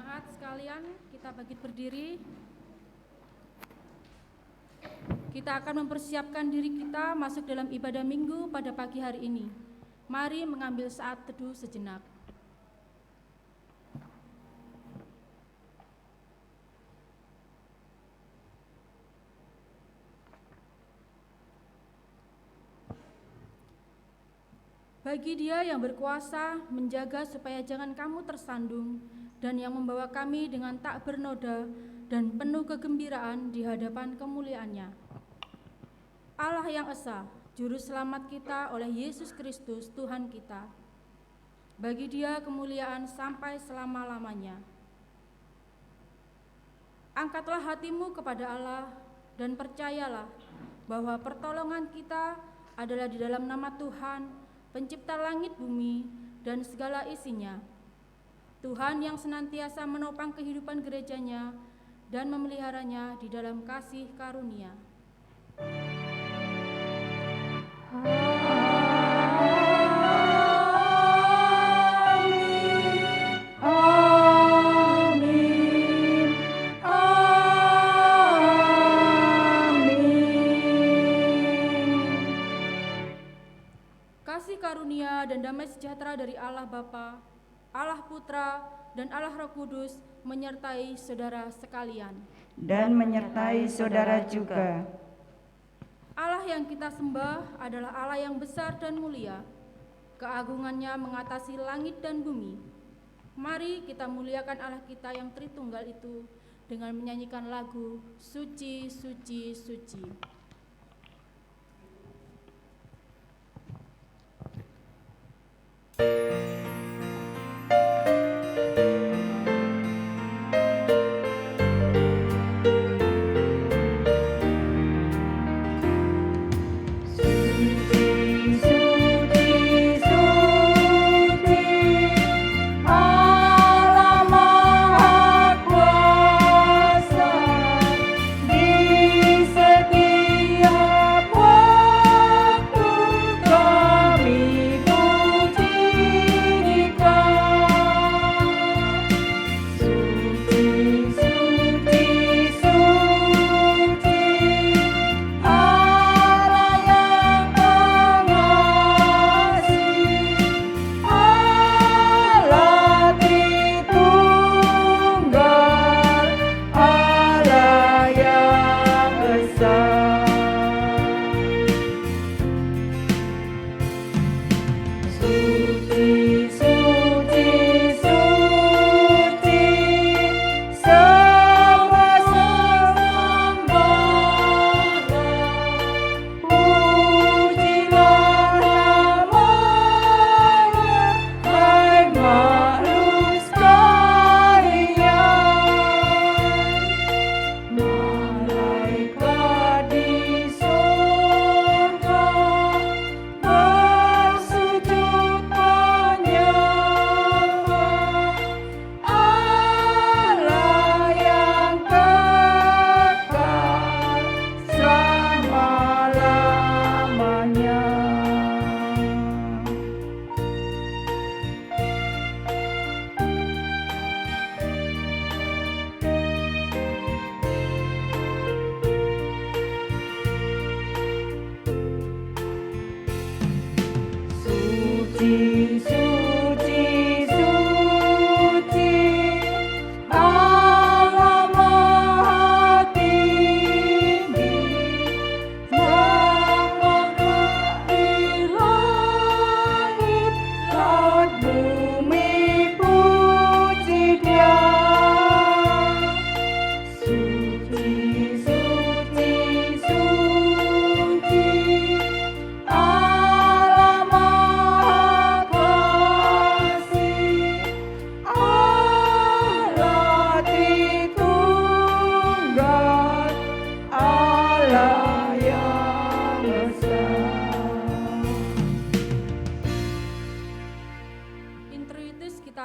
Jemaat sekalian, kita bangkit berdiri. Kita akan mempersiapkan diri kita masuk dalam ibadah minggu pada pagi hari ini. Mari mengambil saat teduh sejenak. Bagi Dia yang berkuasa menjaga supaya jangan kamu tersandung, dan yang membawa kami dengan tak bernoda dan penuh kegembiraan di hadapan kemuliaan-Nya. Allah yang esa, Juru Selamat kita oleh Yesus Kristus Tuhan kita. Bagi Dia kemuliaan sampai selama-lamanya. Angkatlah hatimu kepada Allah dan percayalah bahwa pertolongan kita adalah di dalam nama Tuhan, Pencipta langit bumi dan segala isinya. Tuhan yang senantiasa menopang kehidupan gerejanya dan memeliharanya di dalam kasih karunia. Kasih karunia dan damai sejahtera dari Allah Bapa, Allah Putra, dan Allah Roh Kudus menyertai saudara sekalian. Dan menyertai saudara juga. Allah yang kita sembah adalah Allah yang besar dan mulia. Keagungannya mengatasi langit dan bumi. Mari kita muliakan Allah kita yang Tritunggal itu dengan menyanyikan lagu Suci, Suci, Suci.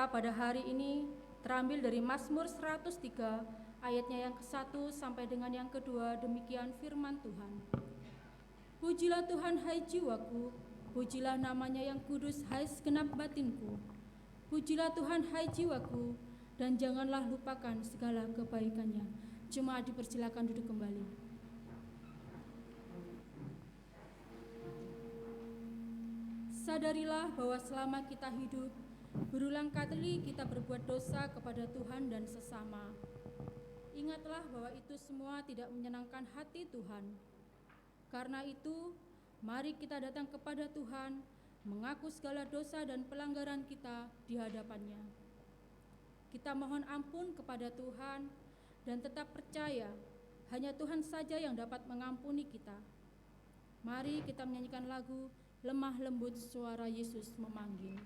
Pada hari ini terambil dari Mazmur 103 ayatnya yang ke-1 sampai dengan yang kedua. Demikian firman Tuhan. Pujilah Tuhan hai jiwaku, pujilah namanya yang kudus hai segenap batinku. Pujilah Tuhan hai jiwaku, dan janganlah lupakan segala kebaikannya. Jemaat dipersilakan duduk kembali. Sadarilah bahwa selama kita hidup, berulang kali kita berbuat dosa kepada Tuhan dan sesama. Ingatlah bahwa itu semua tidak menyenangkan hati Tuhan. Karena itu, mari kita datang kepada Tuhan, mengaku segala dosa dan pelanggaran kita di hadapan-Nya. Kita mohon ampun kepada Tuhan dan tetap percaya hanya Tuhan saja yang dapat mengampuni kita. Mari kita menyanyikan lagu Lemah Lembut Suara Yesus Memanggil.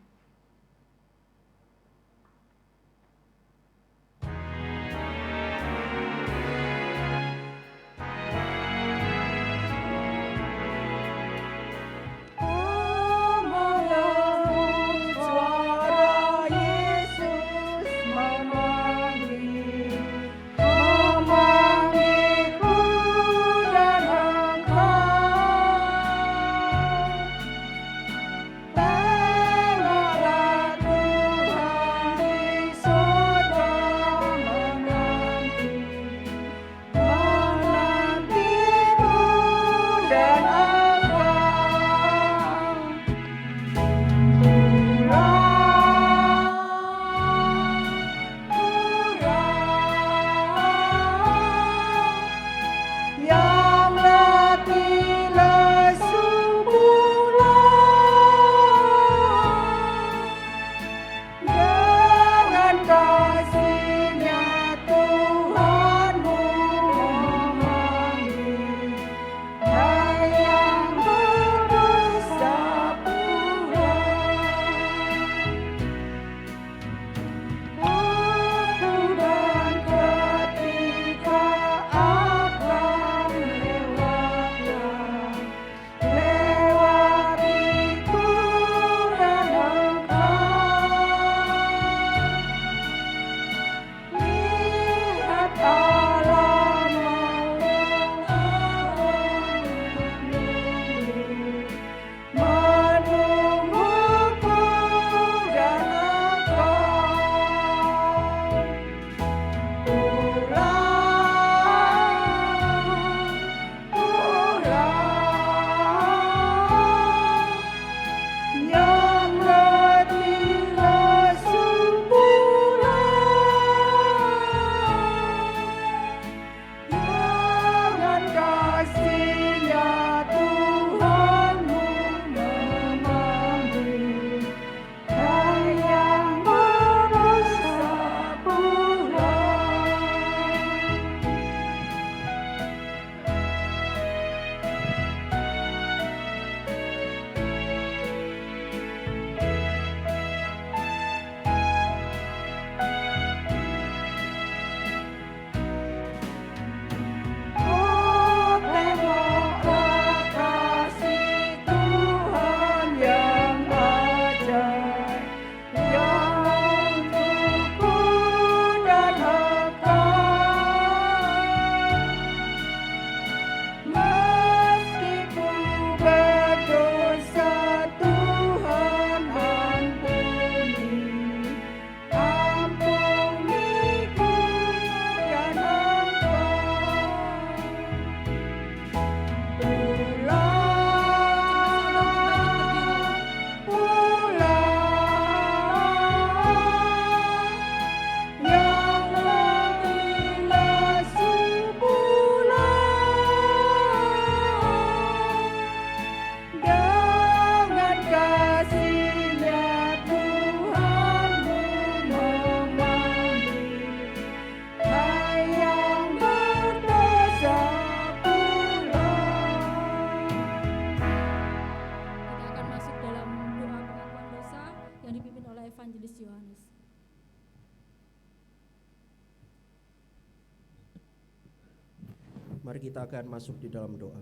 Mari kita akan masuk di dalam doa.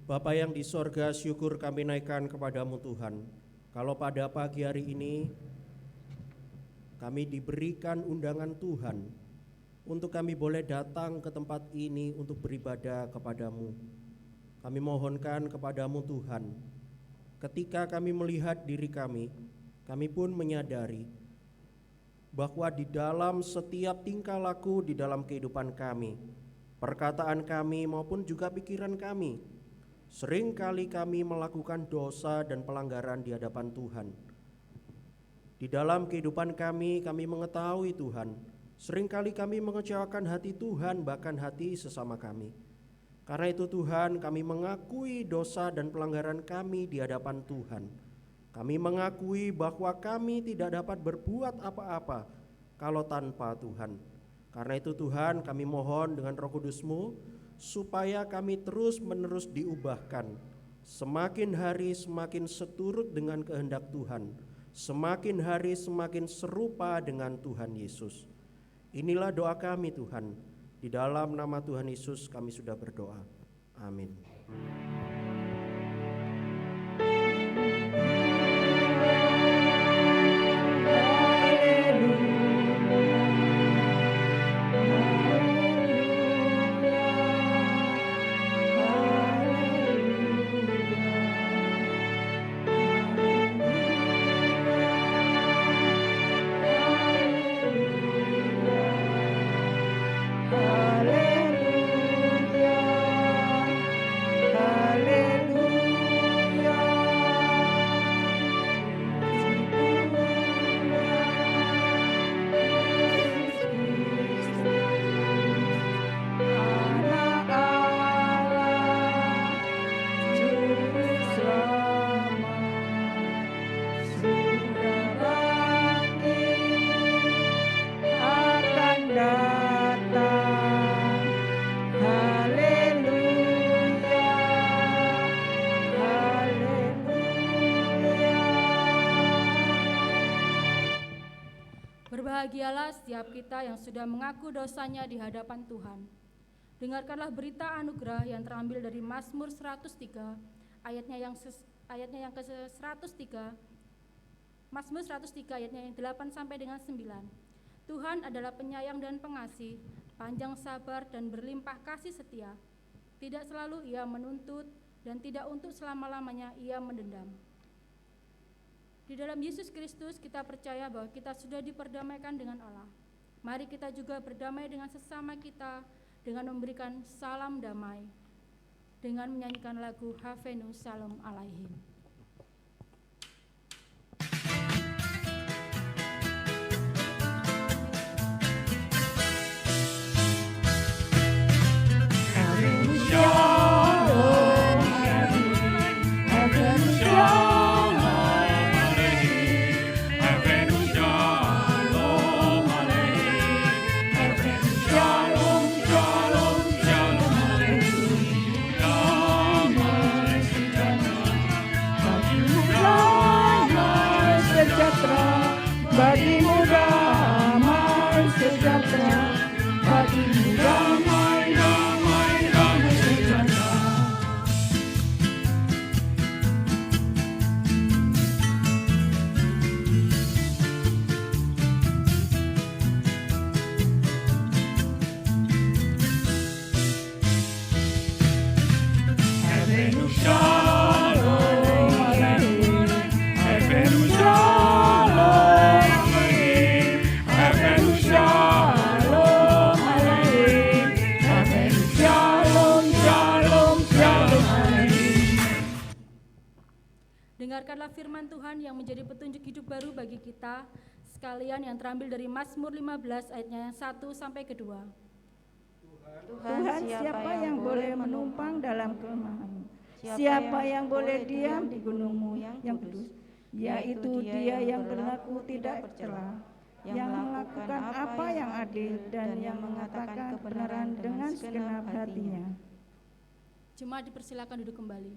Bapa yang di sorga, syukur kami naikkan kepadamu Tuhan. Kalau pada pagi hari ini kami diberikan undangan Tuhan untuk kami boleh datang ke tempat ini untuk beribadah kepadamu. Kami mohonkan kepadamu Tuhan, ketika kami melihat diri kami pun menyadari bahwa di dalam setiap tingkah laku di dalam kehidupan kami, perkataan kami maupun juga pikiran kami, seringkali kami melakukan dosa dan pelanggaran di hadapan Tuhan. Di dalam kehidupan kami mengetahui Tuhan, seringkali kami mengecewakan hati Tuhan, bahkan hati sesama kami. Karena itu Tuhan, kami mengakui dosa dan pelanggaran kami di hadapan Tuhan. Kami mengakui bahwa kami tidak dapat berbuat apa-apa kalau tanpa Tuhan. Karena itu Tuhan, kami mohon dengan Roh Kudus-Mu supaya kami terus-menerus diubahkan, semakin hari semakin seturut dengan kehendak Tuhan, semakin hari semakin serupa dengan Tuhan Yesus. Inilah doa kami Tuhan, di dalam nama Tuhan Yesus kami sudah berdoa. Amin. Berbahagialah setiap kita yang sudah mengaku dosanya di hadapan Tuhan. Dengarkanlah berita anugerah yang terambil dari Mazmur 103, ayatnya yang ke-103, Mazmur 103 ayatnya yang 8 sampai dengan 9. Tuhan adalah penyayang dan pengasih, panjang sabar dan berlimpah kasih setia. Tidak selalu Ia menuntut dan tidak untuk selama-lamanya Ia mendendam. Di dalam Yesus Kristus kita percaya bahwa kita sudah diperdamaikan dengan Allah. Mari kita juga berdamai dengan sesama kita dengan memberikan salam damai, dengan menyanyikan lagu Havenu Shalom Alaihim. Bagimu damai sejahtera, bagimu damai, damai, damai sejahtera. Havenu Shalom Aleichem, Havenu Shalom Aleichem, Havenu Shalom Aleichem, Havenu Shalom, Shalom, Shalom Aleichem. Dengarkanlah firman Tuhan yang menjadi petunjuk hidup baru bagi kita sekalian yang terambil dari Mazmur 15 ayatnya yang 1 sampai ke 2. Tuhan, siapa yang boleh menumpang dalam kemahmu? Siapa yang boleh diam di gunungmu yang kudus? Yaitu dia yang berlaku tidak bercela, yang melakukan apa yang adil dan yang mengatakan kebenaran dengan segenap hatinya. Jemaat dipersilakan duduk kembali.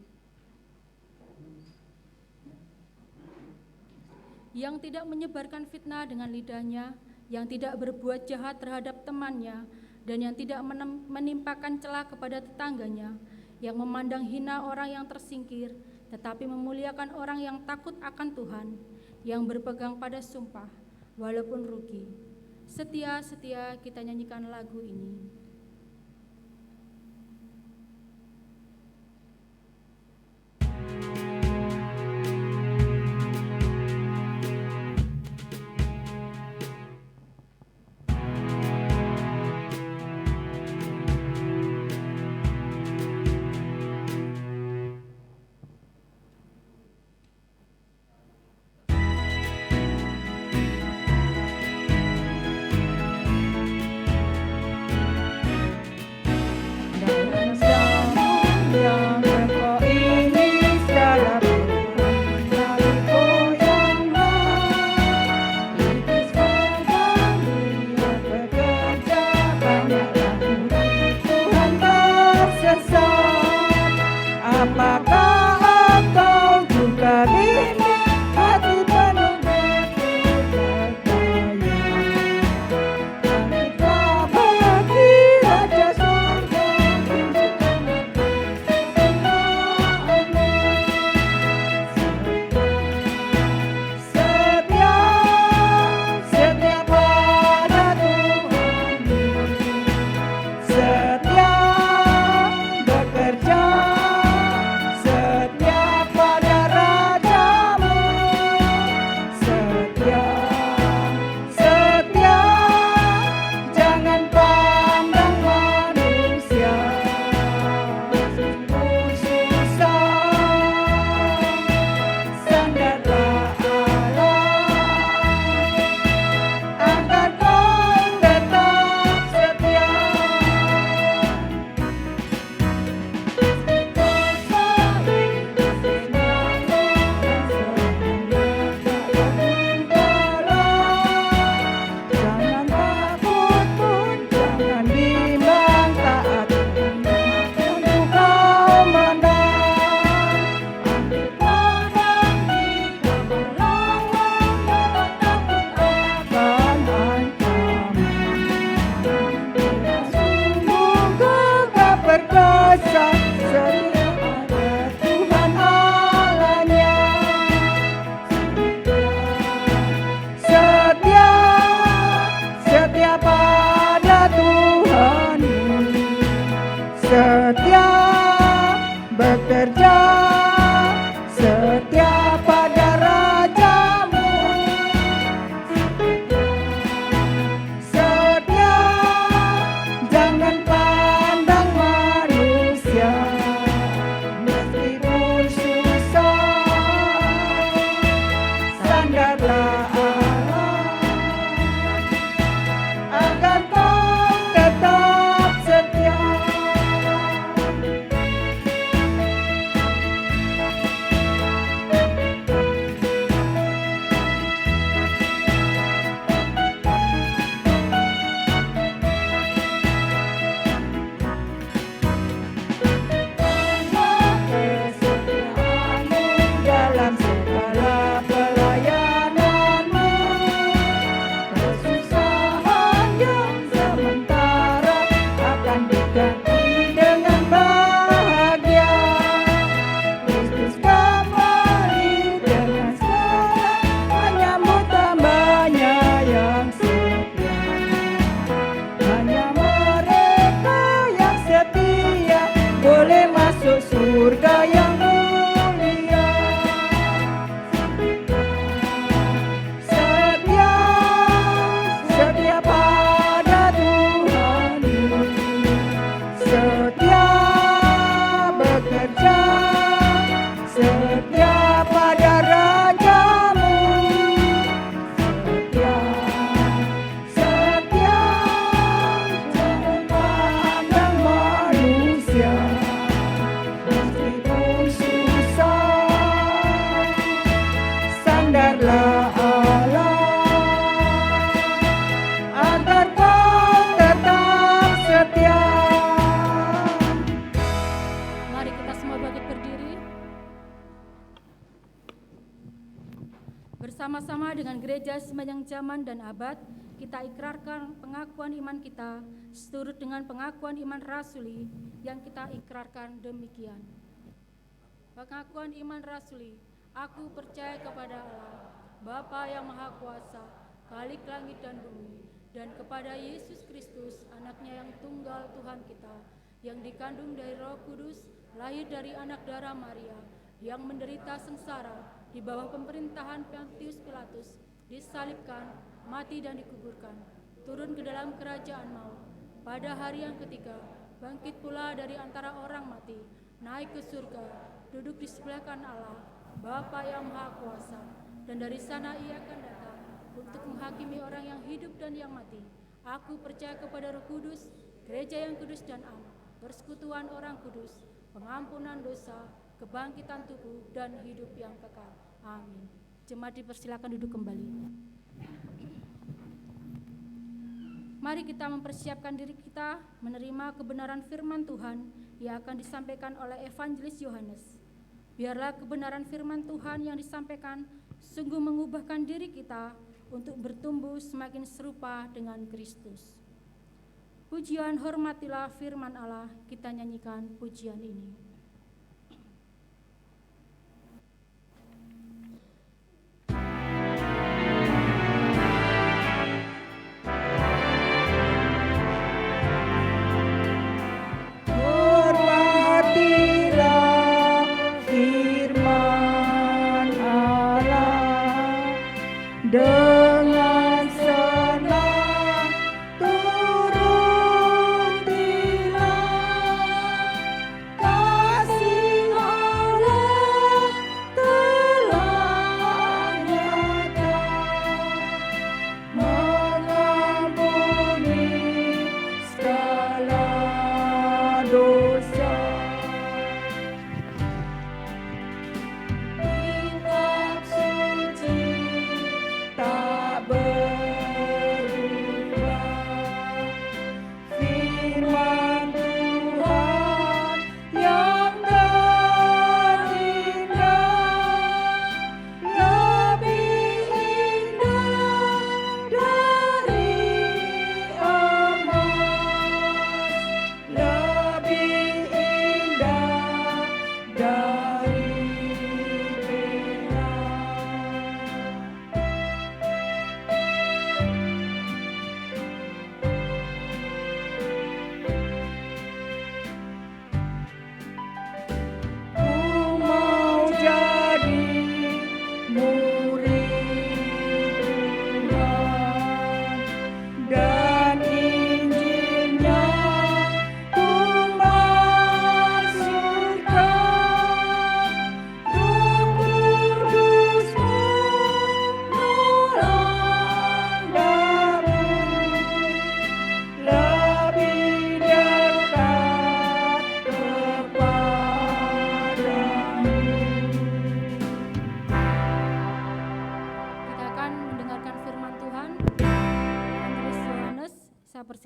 Yang tidak menyebarkan fitnah dengan lidahnya, yang tidak berbuat jahat terhadap temannya, dan yang tidak menimpakan celah kepada tetangganya, yang memandang hina orang yang tersingkir, tetapi memuliakan orang yang takut akan Tuhan, yang berpegang pada sumpah, walaupun rugi. Setia-setia kita nyanyikan lagu ini. setia pada Tuhanmu, setia bekerja, setia pada Rajamu, setia jangan pandang manusia, meskipun susah, sandarlah Allah, agar kau tetap setia. Kesetiaanmu dalam segala pelayananmu, kesusahan yang sementara akan diganti dengan bahagia. Kristus kembali dengan segala menyambut tambahnya yang setia. Hanya mereka yang setia boleh masuk surga yang mulia. Setia, setia pada Tuhanmu, setia bekerja, setia pada Rajamu, setia, setia jangan pandang manusia, meskipun susah, sandarlah Allah, agar kau tetap setia. Mari kita semua bangkit berdiri. Bersama-sama dengan gereja sepanjang zaman dan abad, kita ikrarkan pengakuan iman kita seturut dengan pengakuan iman rasuli yang kita ikrarkan demikian. Pengakuan iman rasuli, aku percaya kepada Allah, Bapa yang Maha Kuasa, Khalik langit dan bumi, dan kepada Yesus Kristus, anaknya yang tunggal Tuhan kita, yang dikandung dari Roh Kudus, lahir dari anak darah Maria, yang menderita sengsara di bawah pemerintahan Pontius Pilatus, disalibkan, mati dan dikuburkan, turun ke dalam kerajaan maut. Pada hari yang ketiga, bangkit pula dari antara orang mati, naik ke surga, duduk di sebelah kanan Allah, Bapa yang Maha Kuasa, dan dari sana ia akan datang untuk menghakimi orang yang hidup dan yang mati. Aku percaya kepada Roh Kudus, gereja yang kudus dan am, persekutuan orang kudus, pengampunan dosa, kebangkitan tubuh, dan hidup yang kekal. Amin. Jemaat dipersilakan duduk kembali. Mari kita mempersiapkan diri kita menerima kebenaran firman Tuhan yang akan disampaikan oleh Evangelis Yohanes. Biarlah kebenaran firman Tuhan yang disampaikan sungguh mengubahkan diri kita untuk bertumbuh semakin serupa dengan Kristus. Pujian hormatilah firman Allah, kita nyanyikan pujian ini. Hormatilah firman Allah, dengan senang turutilah,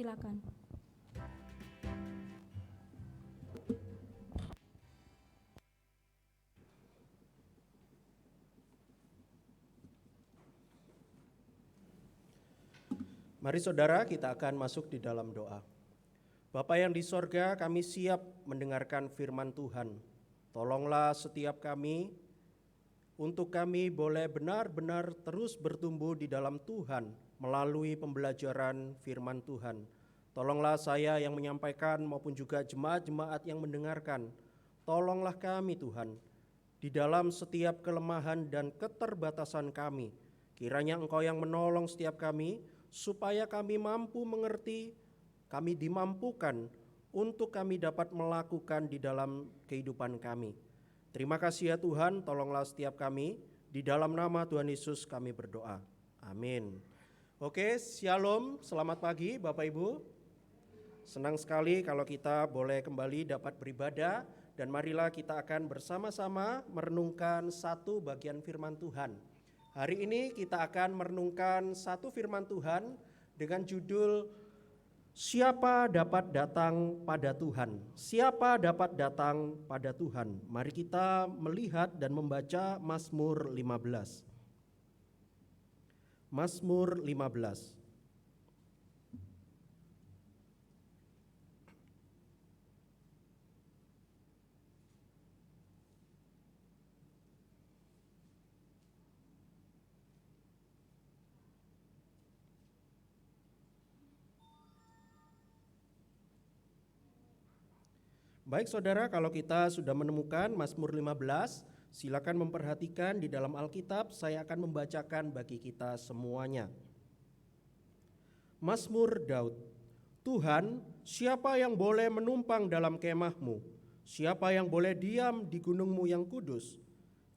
Silakan. Mari saudara, kita akan masuk di dalam doa. Bapa yang di sorga, kami siap mendengarkan firman Tuhan. Tolonglah setiap kami, untuk kami boleh benar-benar terus bertumbuh di dalam Tuhan melalui pembelajaran firman Tuhan. Tolonglah saya yang menyampaikan maupun juga jemaat-jemaat yang mendengarkan. Tolonglah kami Tuhan, di dalam setiap kelemahan dan keterbatasan kami. Kiranya Engkau yang menolong setiap kami, supaya kami mampu mengerti, kami dimampukan untuk kami dapat melakukan di dalam kehidupan kami. Terima kasih ya Tuhan, tolonglah setiap kami, di dalam nama Tuhan Yesus kami berdoa. Amin. Oke, shalom, selamat pagi Bapak Ibu. Senang sekali kalau kita boleh kembali dapat beribadah, dan marilah kita akan bersama-sama merenungkan satu bagian firman Tuhan. Hari ini kita akan merenungkan satu firman Tuhan dengan judul Siapa dapat datang pada Tuhan? Siapa dapat datang pada Tuhan? Mari kita melihat dan membaca Mazmur 15. Mazmur 15. Baik saudara, kalau kita sudah menemukan Mazmur 15, silakan memperhatikan di dalam Alkitab, saya akan membacakan bagi kita semuanya. Mazmur Daud. Tuhan, siapa yang boleh menumpang dalam kemah-Mu? Siapa yang boleh diam di gunung-Mu yang kudus?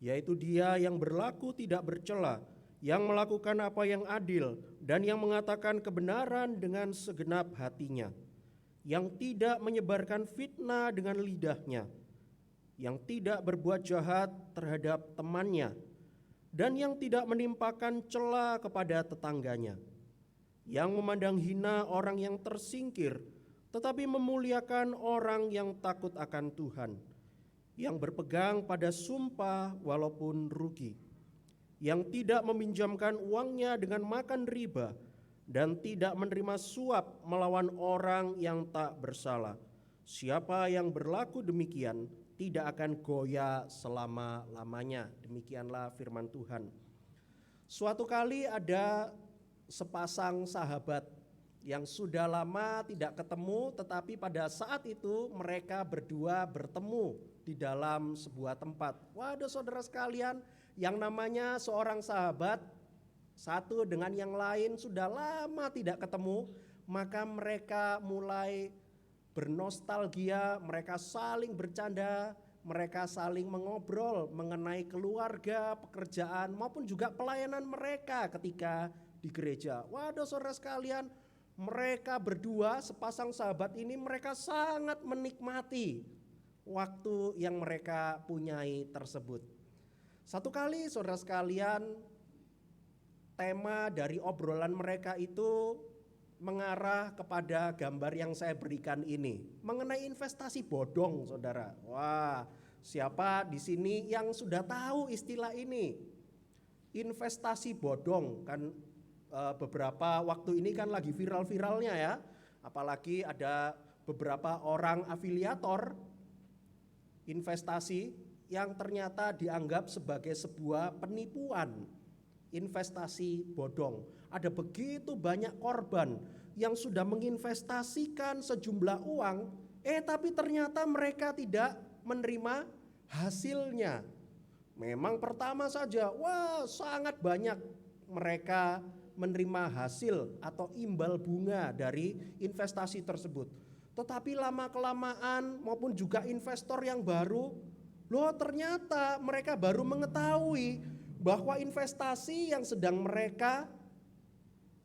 Yaitu dia yang berlaku tidak bercela, yang melakukan apa yang adil, dan yang mengatakan kebenaran dengan segenap hatinya, yang tidak menyebarkan fitnah dengan lidahnya, yang tidak berbuat jahat terhadap temannya, dan yang tidak menimpakan cela kepada tetangganya, yang memandang hina orang yang tersingkir, tetapi memuliakan orang yang takut akan Tuhan, yang berpegang pada sumpah walaupun rugi, yang tidak meminjamkan uangnya dengan makan riba, dan tidak menerima suap melawan orang yang tak bersalah. Siapa yang berlaku demikian tidak akan goyah selama-lamanya. Demikianlah firman Tuhan. Suatu kali ada sepasang sahabat yang sudah lama tidak ketemu, tetapi pada saat itu mereka berdua bertemu di dalam sebuah tempat. Waduh saudara sekalian, yang namanya seorang sahabat satu dengan yang lain sudah lama tidak ketemu, maka mereka mulai bernostalgia, mereka saling bercanda, mereka saling mengobrol mengenai keluarga, pekerjaan maupun juga pelayanan mereka ketika di gereja. Waduh saudara sekalian, mereka berdua sepasang sahabat ini mereka sangat menikmati waktu yang mereka punyai tersebut. Satu kali saudara sekalian, tema dari obrolan mereka itu mengarah kepada gambar yang saya berikan ini, mengenai investasi bodong, saudara. Wah, siapa di sini yang sudah tahu istilah ini? Investasi bodong kan beberapa waktu ini kan lagi viral-viralnya ya. Apalagi ada beberapa orang afiliator investasi yang ternyata dianggap sebagai sebuah penipuan. Investasi bodong. Ada begitu banyak korban yang sudah menginvestasikan sejumlah uang, tapi ternyata mereka tidak menerima hasilnya. Memang pertama saja, wah sangat banyak mereka menerima hasil atau imbal bunga dari investasi tersebut. Tetapi lama-kelamaan maupun juga investor yang baru, ternyata mereka baru mengetahui bahwa investasi yang sedang mereka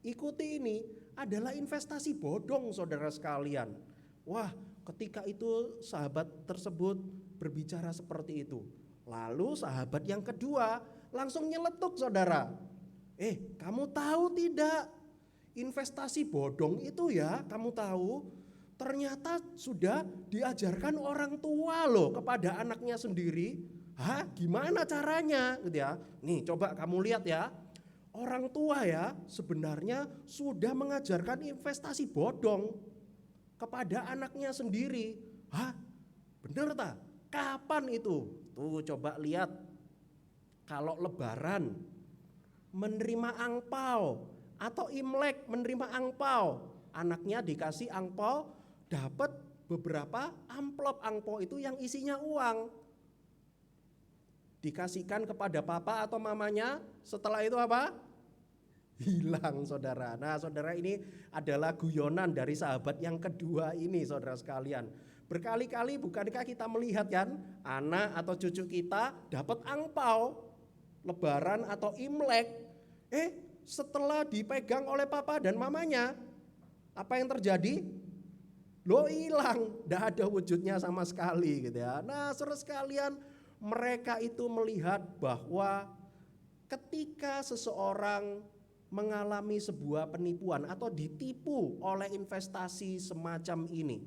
ikuti ini adalah investasi bodong, saudara sekalian. Wah, ketika itu sahabat tersebut berbicara seperti itu. Lalu sahabat yang kedua langsung nyeletuk, saudara. Kamu tahu tidak? investasi bodong itu ya, kamu tahu, ternyata sudah diajarkan orang tua loh kepada anaknya sendiri. Hah, gimana caranya gitu ya. Nih coba kamu lihat ya. Orang tua ya sebenarnya sudah mengajarkan investasi bodong kepada anaknya sendiri. Hah, bener tak? Kapan itu? Tuh coba lihat. Kalau lebaran menerima angpau atau Imlek menerima angpau, anaknya dikasih angpau, dapat beberapa amplop angpau itu yang isinya uang. Dikasihkan kepada papa atau mamanya, setelah itu apa? Hilang, saudara. Nah, saudara, ini adalah guyonan dari sahabat yang kedua ini, saudara sekalian. Berkali-kali bukankah kita melihat kan, anak atau cucu kita dapat angpau lebaran atau Imlek, setelah dipegang oleh papa dan mamanya, apa yang terjadi? Lo hilang, tidak ada wujudnya sama sekali gitu ya. Nah, saudara sekalian, mereka itu melihat bahwa ketika seseorang mengalami sebuah penipuan atau ditipu oleh investasi semacam ini,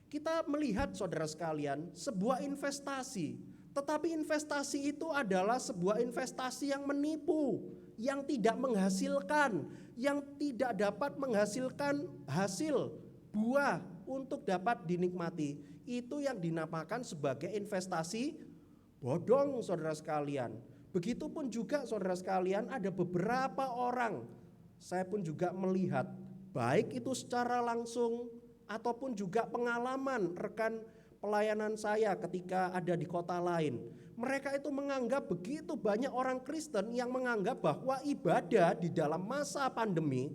kita melihat, saudara sekalian, sebuah investasi, tetapi investasi itu adalah sebuah investasi yang menipu, yang tidak menghasilkan, yang tidak dapat menghasilkan hasil buah untuk dapat dinikmati. Itu yang dinamakan sebagai investasi bodong, saudara sekalian. Begitupun juga, saudara sekalian, ada beberapa orang, saya pun juga melihat, baik itu secara langsung ataupun juga pengalaman rekan pelayanan saya ketika ada di kota lain. Mereka itu menganggap begitu banyak orang Kristen yang menganggap bahwa ibadah di dalam masa pandemi,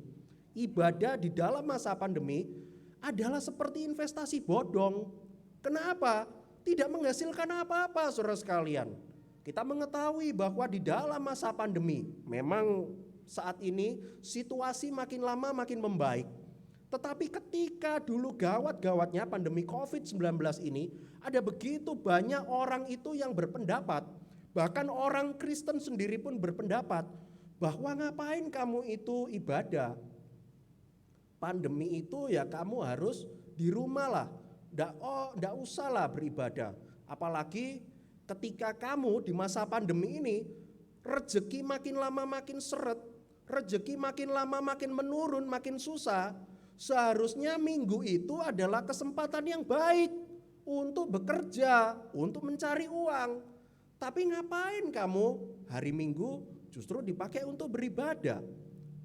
adalah seperti investasi bodong. Kenapa? Tidak menghasilkan apa-apa, saudara sekalian. Kita mengetahui bahwa di dalam masa pandemi, memang saat ini situasi makin lama makin membaik. Tetapi ketika dulu gawat-gawatnya pandemi COVID-19 ini, ada begitu banyak orang itu yang berpendapat, bahkan orang Kristen sendiri pun berpendapat, bahwa ngapain kamu itu ibadah? Pandemi itu ya kamu harus di rumah lah, nggak usah lah beribadah. Apalagi ketika kamu di masa pandemi ini, rezeki makin lama makin seret, rezeki makin lama makin menurun, makin susah. Seharusnya minggu itu adalah kesempatan yang baik untuk bekerja, untuk mencari uang. Tapi ngapain kamu hari Minggu justru dipakai untuk beribadah,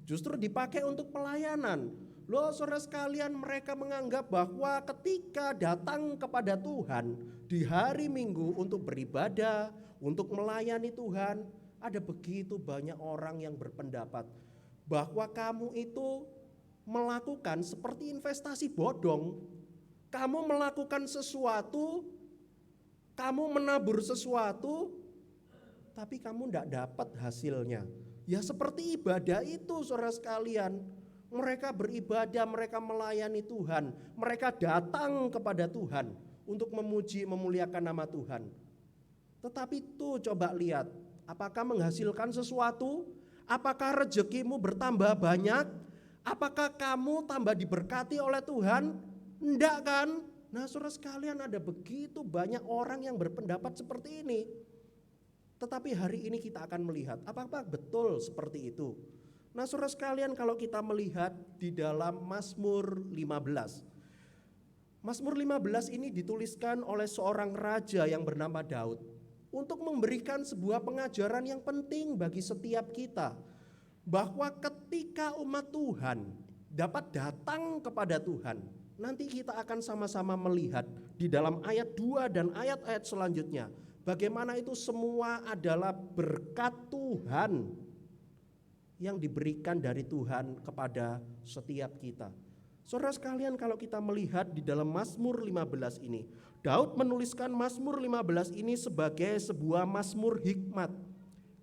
justru dipakai untuk pelayanan. Loh, saudara sekalian, mereka menganggap bahwa ketika datang kepada Tuhan di hari Minggu untuk beribadah, untuk melayani Tuhan, ada begitu banyak orang yang berpendapat bahwa kamu itu melakukan seperti investasi bodong. Kamu melakukan sesuatu, kamu menabur sesuatu, tapi kamu tidak dapat hasilnya. Ya seperti ibadah itu, saudara sekalian. Mereka beribadah, mereka melayani Tuhan, mereka datang kepada Tuhan untuk memuji, memuliakan nama Tuhan. Tetapi tuh coba lihat, apakah menghasilkan sesuatu? Apakah rezekimu bertambah banyak? Apakah kamu tambah diberkati oleh Tuhan? Enggak kan? Nah, saudara sekalian, ada begitu banyak orang yang berpendapat seperti ini. Tetapi hari ini kita akan melihat apakah betul seperti itu. Nah, saudara sekalian, kalau kita melihat di dalam Mazmur 15. Mazmur 15 ini dituliskan oleh seorang raja yang bernama Daud untuk memberikan sebuah pengajaran yang penting bagi setiap kita, bahwa ketika umat Tuhan dapat datang kepada Tuhan, nanti kita akan sama-sama melihat di dalam ayat 2 dan ayat-ayat selanjutnya bagaimana itu semua adalah berkat Tuhan yang diberikan dari Tuhan kepada setiap kita. Saudara sekalian, kalau kita melihat di dalam Mazmur 15 ini, Daud menuliskan Mazmur 15 ini sebagai sebuah mazmur hikmat.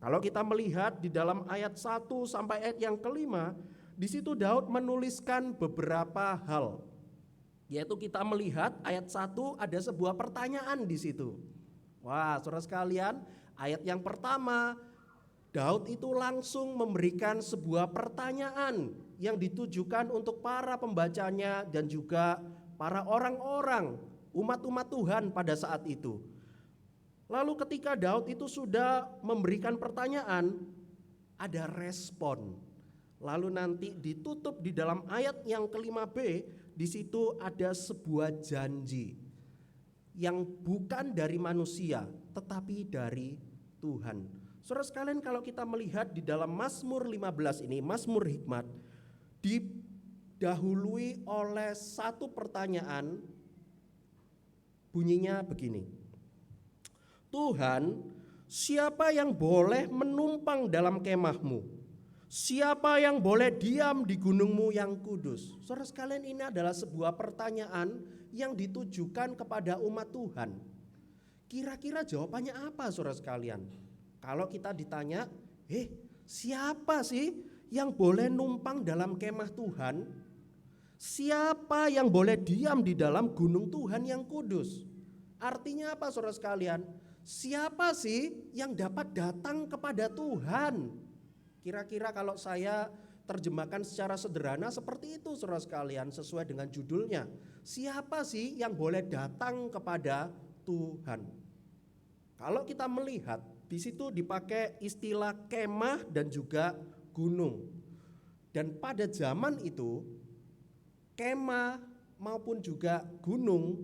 Kalau kita melihat di dalam ayat 1 sampai ayat yang kelima, di situ Daud menuliskan beberapa hal. Yaitu kita melihat ayat 1 ada sebuah pertanyaan di situ. Wah, saudara sekalian, ayat yang pertama, Daud itu langsung memberikan sebuah pertanyaan yang ditujukan untuk para pembacanya dan juga para orang-orang umat-umat Tuhan pada saat itu. Lalu ketika Daud itu sudah memberikan pertanyaan, ada respon. Lalu nanti ditutup di dalam ayat yang ke-5b, di situ ada sebuah janji yang bukan dari manusia tetapi dari Tuhan. Saudara sekalian, kalau kita melihat di dalam Mazmur 15 ini, Mazmur Hikmat, didahului oleh satu pertanyaan, bunyinya begini. Tuhan, siapa yang boleh menumpang dalam kemahmu? Siapa yang boleh diam di gunungmu yang kudus? Saudara sekalian, ini adalah sebuah pertanyaan yang ditujukan kepada umat Tuhan. Kira-kira jawabannya apa, saudara sekalian? Kalau kita ditanya, siapa sih yang boleh numpang dalam kemah Tuhan? Siapa yang boleh diam di dalam gunung Tuhan yang kudus? Artinya apa, saudara sekalian? Siapa sih yang dapat datang kepada Tuhan? Kira-kira kalau saya terjemahkan secara sederhana seperti itu, saudara sekalian, sesuai dengan judulnya. Siapa sih yang boleh datang kepada Tuhan? Kalau kita melihat di situ dipakai istilah kemah dan juga gunung. Dan pada zaman itu kemah maupun juga gunung,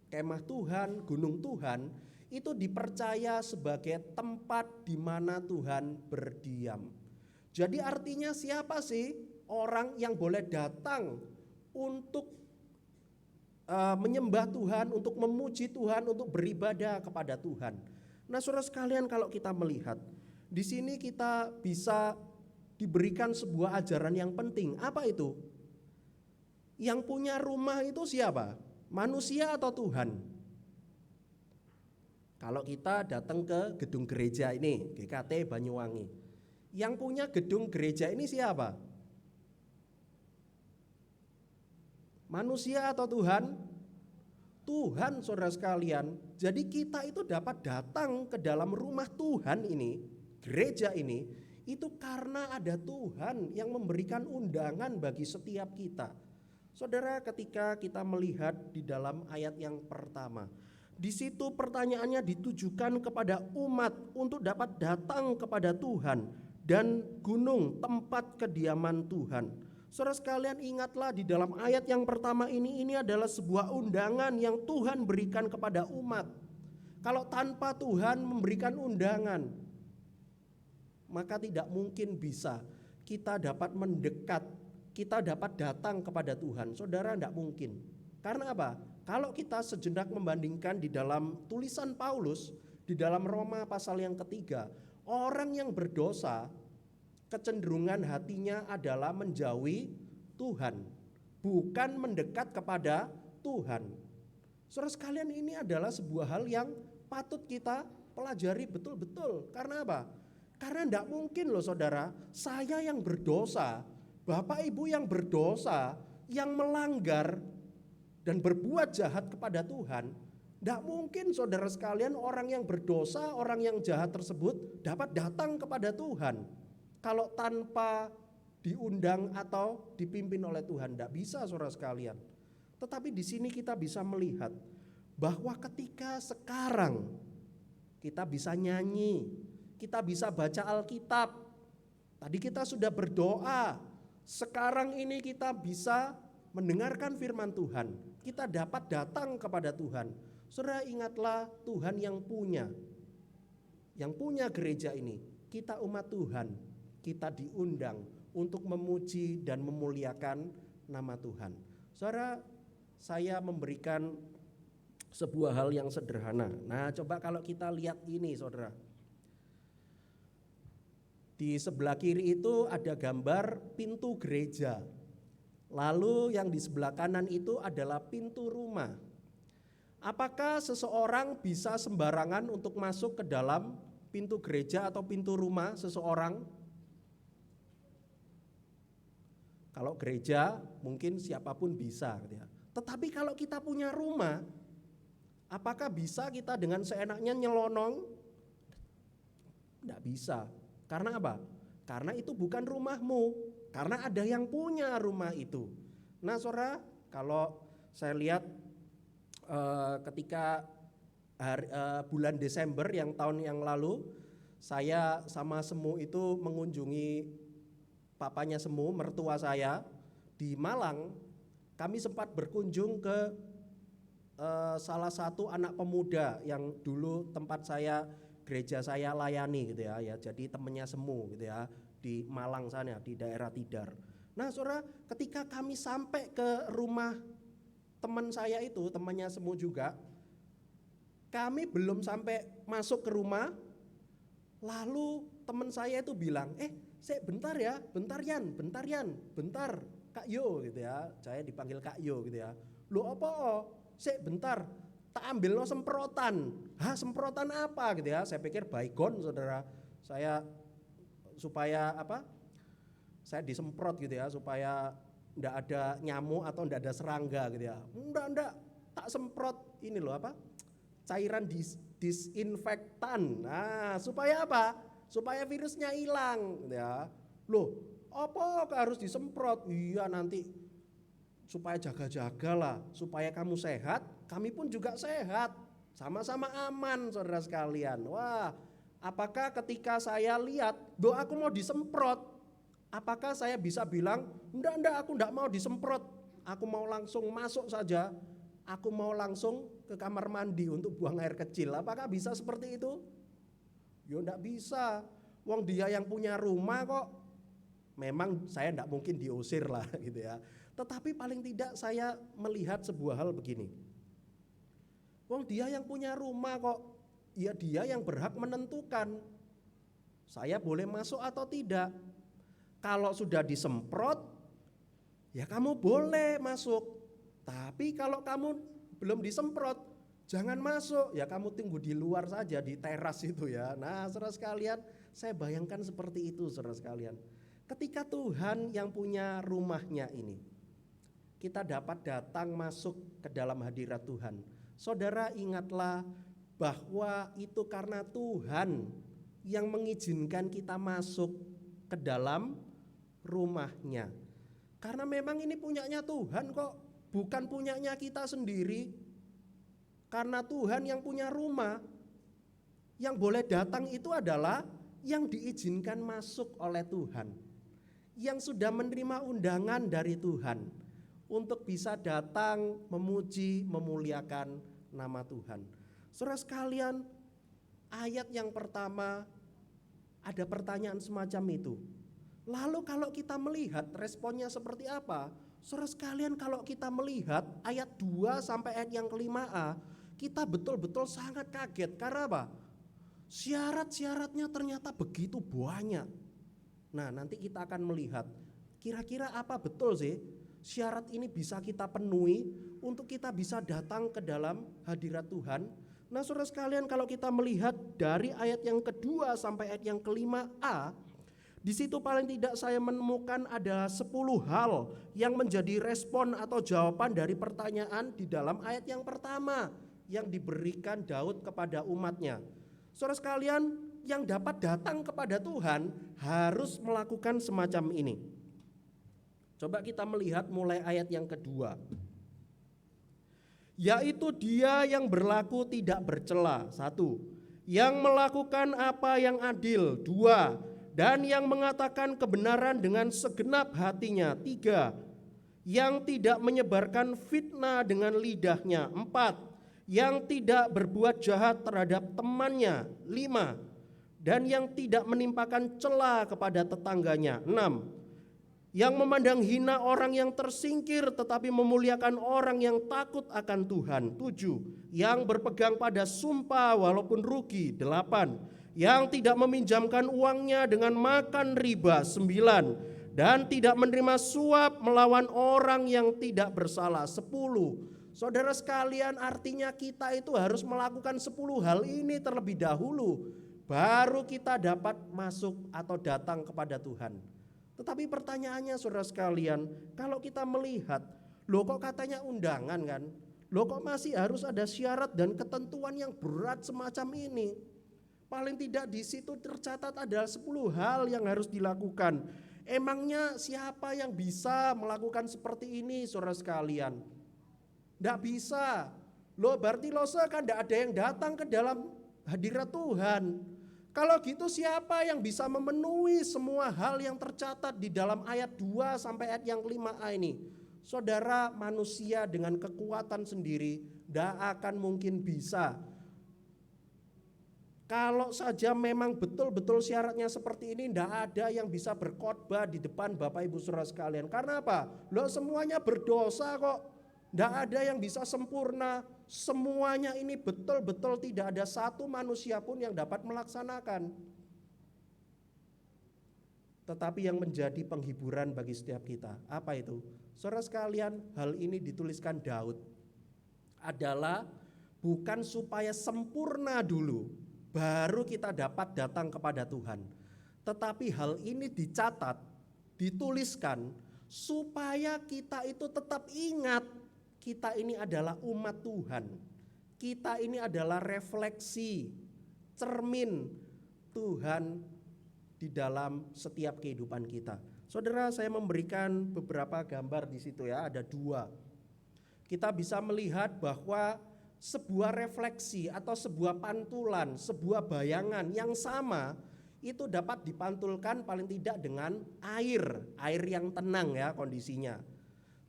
kemah Tuhan, gunung Tuhan, itu dipercaya sebagai tempat di mana Tuhan berdiam. Jadi artinya siapa sih orang yang boleh datang untuk menyembah Tuhan, untuk memuji Tuhan, untuk beribadah kepada Tuhan. Nah, saudara sekalian, kalau kita melihat di sini kita bisa diberikan sebuah ajaran yang penting. Apa itu? Yang punya rumah itu siapa? Manusia atau Tuhan? Kalau kita datang ke gedung gereja ini, GKT Banyuwangi, yang punya gedung gereja ini siapa? Manusia atau Tuhan? Tuhan, saudara sekalian. Jadi kita itu dapat datang ke dalam rumah Tuhan ini, gereja ini, itu karena ada Tuhan yang memberikan undangan bagi setiap kita. Saudara, ketika kita melihat di dalam ayat yang pertama, di situ pertanyaannya ditujukan kepada umat untuk dapat datang kepada Tuhan dan gunung tempat kediaman Tuhan. Saudara sekalian, ingatlah di dalam ayat yang pertama ini adalah sebuah undangan yang Tuhan berikan kepada umat. Kalau tanpa Tuhan memberikan undangan, maka tidak mungkin bisa kita dapat mendekat, kita dapat datang kepada Tuhan. Saudara, tidak mungkin. Karena apa? Kalau kita sejenak membandingkan di dalam tulisan Paulus, di dalam Roma pasal yang ketiga, orang yang berdosa kecenderungan hatinya adalah menjauhi Tuhan, bukan mendekat kepada Tuhan. Saudara sekalian, ini adalah sebuah hal yang patut kita pelajari betul-betul. Karena apa? Karena tidak mungkin loh saudara, saya yang berdosa, Bapak Ibu yang berdosa, yang melanggar dan berbuat jahat kepada Tuhan, tidak mungkin saudara sekalian orang yang berdosa, orang yang jahat tersebut dapat datang kepada Tuhan. Kalau tanpa diundang atau dipimpin oleh Tuhan, tidak bisa saudara sekalian. Tetapi di sini kita bisa melihat bahwa ketika sekarang kita bisa nyanyi, kita bisa baca Alkitab, tadi kita sudah berdoa, sekarang ini kita bisa mendengarkan firman Tuhan, kita dapat datang kepada Tuhan. Saudara, ingatlah Tuhan yang punya gereja ini, kita umat Tuhan, kita diundang untuk memuji dan memuliakan nama Tuhan. Saudara, saya memberikan sebuah hal yang sederhana. Nah, coba kalau kita lihat ini saudara. Di sebelah kiri itu ada gambar pintu gereja. Lalu yang di sebelah kanan itu adalah pintu rumah. Apakah seseorang bisa sembarangan untuk masuk ke dalam pintu gereja atau pintu rumah seseorang? Kalau gereja mungkin siapapun bisa. Tetapi kalau kita punya rumah, apakah bisa kita dengan seenaknya nyelonong? Tidak bisa. Karena apa? Karena itu bukan rumahmu. karena ada yang punya rumah itu. Nah saudara, kalau saya lihat ketika bulan Desember yang tahun yang lalu, saya sama Semu itu mengunjungi papanya Semu, mertua saya di Malang. Kami sempat berkunjung ke salah satu anak pemuda yang dulu tempat saya, gereja saya layani gitu ya, jadi temannya Semu gitu ya, di Malang sana, di daerah Tidar. Nah saudara, ketika kami sampai ke rumah teman saya itu, temannya Semu juga, kami belum sampai masuk ke rumah, lalu teman saya itu bilang, bentar ya, bentar Yan, bentar Kak Yo gitu ya, saya dipanggil Kak Yo gitu ya. Loh apa? Bentar, tak ambil lo semprotan. Hah, semprotan apa gitu ya? Saya pikir baygon saudara, saya supaya apa? Saya disemprot gitu ya, supaya enggak ada nyamuk atau enggak ada serangga gitu ya. Enggak, tak semprot ini loh apa? Cairan disinfektan. Nah, supaya apa? Supaya virusnya hilang gitu ya. Loh, apa harus disemprot? Iya nanti supaya jaga-jaga lah, supaya kamu sehat, kami pun juga sehat, sama-sama aman saudara sekalian. Wah, apakah ketika saya lihat, aku mau disemprot, apakah saya bisa bilang, enggak aku enggak mau disemprot, aku mau langsung masuk saja, aku mau langsung ke kamar mandi untuk buang air kecil. Apakah bisa seperti itu? Ya enggak bisa, wong dia yang punya rumah kok. Memang saya enggak mungkin diusir lah gitu ya. Tetapi paling tidak saya melihat sebuah hal begini. Wong dia yang punya rumah kok, ya dia yang berhak menentukan saya boleh masuk atau tidak. Kalau sudah disemprot, ya kamu boleh masuk. Tapi kalau kamu belum disemprot, jangan masuk. Ya kamu tunggu di luar saja, di teras itu ya. Nah saudara sekalian, saya bayangkan seperti itu saudara sekalian. Ketika Tuhan yang punya rumahnya ini, kita dapat datang masuk ke dalam hadirat Tuhan. Saudara ingatlah bahwa itu karena Tuhan yang mengizinkan kita masuk ke dalam rumahnya. Karena memang ini punyanya Tuhan kok, bukan punyanya kita sendiri. Karena Tuhan yang punya rumah, yang boleh datang itu adalah yang diizinkan masuk oleh Tuhan, yang sudah menerima undangan dari Tuhan untuk bisa datang memuji, memuliakan nama Tuhan. Saudara sekalian, ayat yang pertama ada pertanyaan semacam itu. Lalu kalau kita melihat responnya seperti apa? Saudara sekalian, kalau kita melihat ayat 2 sampai ayat yang ke-5a, kita betul-betul sangat kaget. Karena apa? Syarat-syaratnya ternyata begitu banyak. Nah, nanti kita akan melihat kira-kira apa betul sih syarat ini bisa kita penuhi untuk kita bisa datang ke dalam hadirat Tuhan. Nah saudara sekalian, kalau kita melihat dari ayat yang kedua sampai ayat yang ke-5a, di situ paling tidak saya menemukan ada 10 hal yang menjadi respon atau jawaban dari pertanyaan di dalam ayat yang pertama yang diberikan Daud kepada umatnya. Saudara sekalian, yang dapat datang kepada Tuhan harus melakukan semacam ini. Coba kita melihat mulai ayat yang kedua. Yaitu dia yang berlaku tidak bercela. 1. Yang melakukan apa yang adil. 2. Dan yang mengatakan kebenaran dengan segenap hatinya. 3. Yang tidak menyebarkan fitnah dengan lidahnya. 4. Yang tidak berbuat jahat terhadap temannya. 5. Dan yang tidak menimpakan cela kepada tetangganya. 6. Yang memandang hina orang yang tersingkir tetapi memuliakan orang yang takut akan Tuhan. 7. Yang berpegang pada sumpah walaupun rugi. 8. Yang tidak meminjamkan uangnya dengan makan riba. 9. Dan tidak menerima suap melawan orang yang tidak bersalah. 10. Saudara sekalian, artinya kita itu harus melakukan 10 hal ini terlebih dahulu, baru kita dapat masuk atau datang kepada Tuhan. Tetapi pertanyaannya saudara sekalian, kalau kita melihat, loh kok katanya undangan kan? Loh kok masih harus ada syarat dan ketentuan yang berat semacam ini? Paling tidak di situ tercatat ada 10 hal yang harus dilakukan. Emangnya siapa yang bisa melakukan seperti ini, saudara sekalian? Tidak bisa. Loh, berarti kan tidak ada yang datang ke dalam hadirat Tuhan. Kalau gitu siapa yang bisa memenuhi semua hal yang tercatat di dalam ayat 2 sampai ayat yang 5a ini? Saudara, manusia dengan kekuatan sendiri tidak akan mungkin bisa. Kalau saja memang betul-betul syaratnya seperti ini, tidak ada yang bisa berkhotbah di depan Bapak Ibu Saudara sekalian. Karena apa? Loh, semuanya berdosa kok. Tidak ada yang bisa sempurna. Semuanya ini betul-betul tidak ada satu manusia pun yang dapat melaksanakan. Tetapi yang menjadi penghiburan bagi setiap kita, apa itu? Saudara sekalian, hal ini dituliskan Daud. Adalah bukan supaya sempurna dulu, baru kita dapat datang kepada Tuhan. Tetapi hal ini dicatat, dituliskan, supaya kita itu tetap ingat, kita ini adalah umat Tuhan. Kita ini adalah refleksi, cermin Tuhan di dalam setiap kehidupan kita. Saudara, saya memberikan beberapa gambar di situ ya, ada 2. Kita bisa melihat bahwa sebuah refleksi atau sebuah pantulan, sebuah bayangan yang sama itu dapat dipantulkan paling tidak dengan air yang tenang ya kondisinya.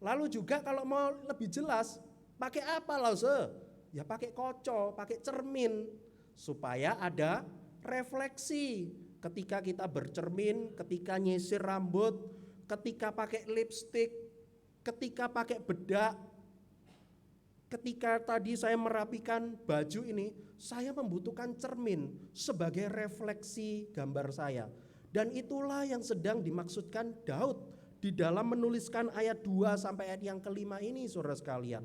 Lalu juga kalau mau lebih jelas, pakai apa Lause? Ya pakai kaca, pakai cermin supaya ada refleksi. Ketika kita bercermin, ketika nyisir rambut, ketika pakai lipstik, ketika pakai bedak, ketika tadi saya merapikan baju ini, saya membutuhkan cermin sebagai refleksi gambar saya. Dan itulah yang sedang dimaksudkan Daud di dalam menuliskan ayat 2 sampai ayat yang ke-5 ini, saudara sekalian.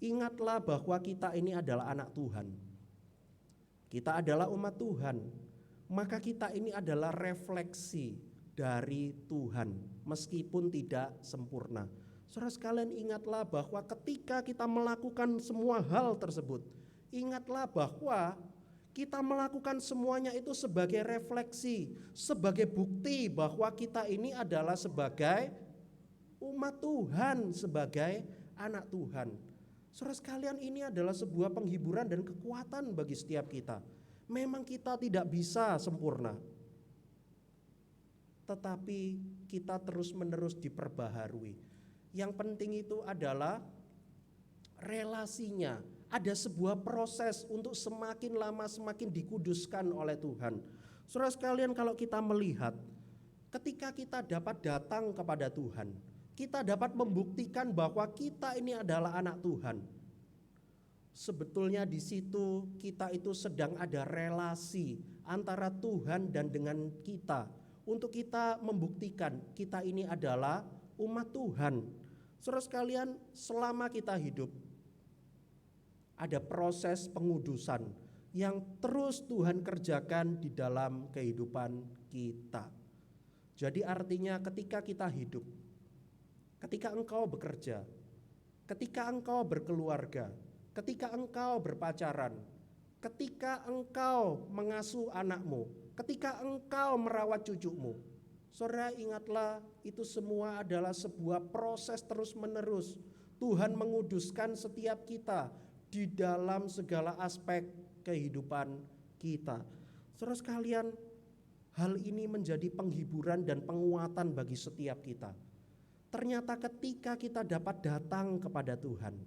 Ingatlah bahwa kita ini adalah anak Tuhan. Kita adalah umat Tuhan. Maka kita ini adalah refleksi dari Tuhan meskipun tidak sempurna. Saudara sekalian, ingatlah bahwa ketika kita melakukan semua hal tersebut, ingatlah bahwa kita melakukan semuanya itu sebagai refleksi, sebagai bukti bahwa kita ini adalah sebagai umat Tuhan, sebagai anak Tuhan. Saudara sekalian, ini adalah sebuah penghiburan dan kekuatan bagi setiap kita. Memang kita tidak bisa sempurna, tetapi kita terus-menerus diperbaharui. Yang penting itu adalah relasinya. Ada sebuah proses untuk semakin lama semakin dikuduskan oleh Tuhan. Saudara sekalian, kalau kita melihat ketika kita dapat datang kepada Tuhan, kita dapat membuktikan bahwa kita ini adalah anak Tuhan. Sebetulnya di situ kita itu sedang ada relasi antara Tuhan dan dengan kita. Untuk kita membuktikan kita ini adalah umat Tuhan. Saudara sekalian, selama kita hidup, ada proses pengudusan yang terus Tuhan kerjakan di dalam kehidupan kita. Jadi artinya ketika kita hidup, ketika engkau bekerja, ketika engkau berkeluarga, ketika engkau berpacaran, ketika engkau mengasuh anakmu, ketika engkau merawat cucumu, saudara ingatlah itu semua adalah sebuah proses terus menerus. Tuhan menguduskan setiap kita di dalam segala aspek kehidupan kita. Saudara sekalian, hal ini menjadi penghiburan dan penguatan bagi setiap kita. Ternyata ketika kita dapat datang kepada Tuhan,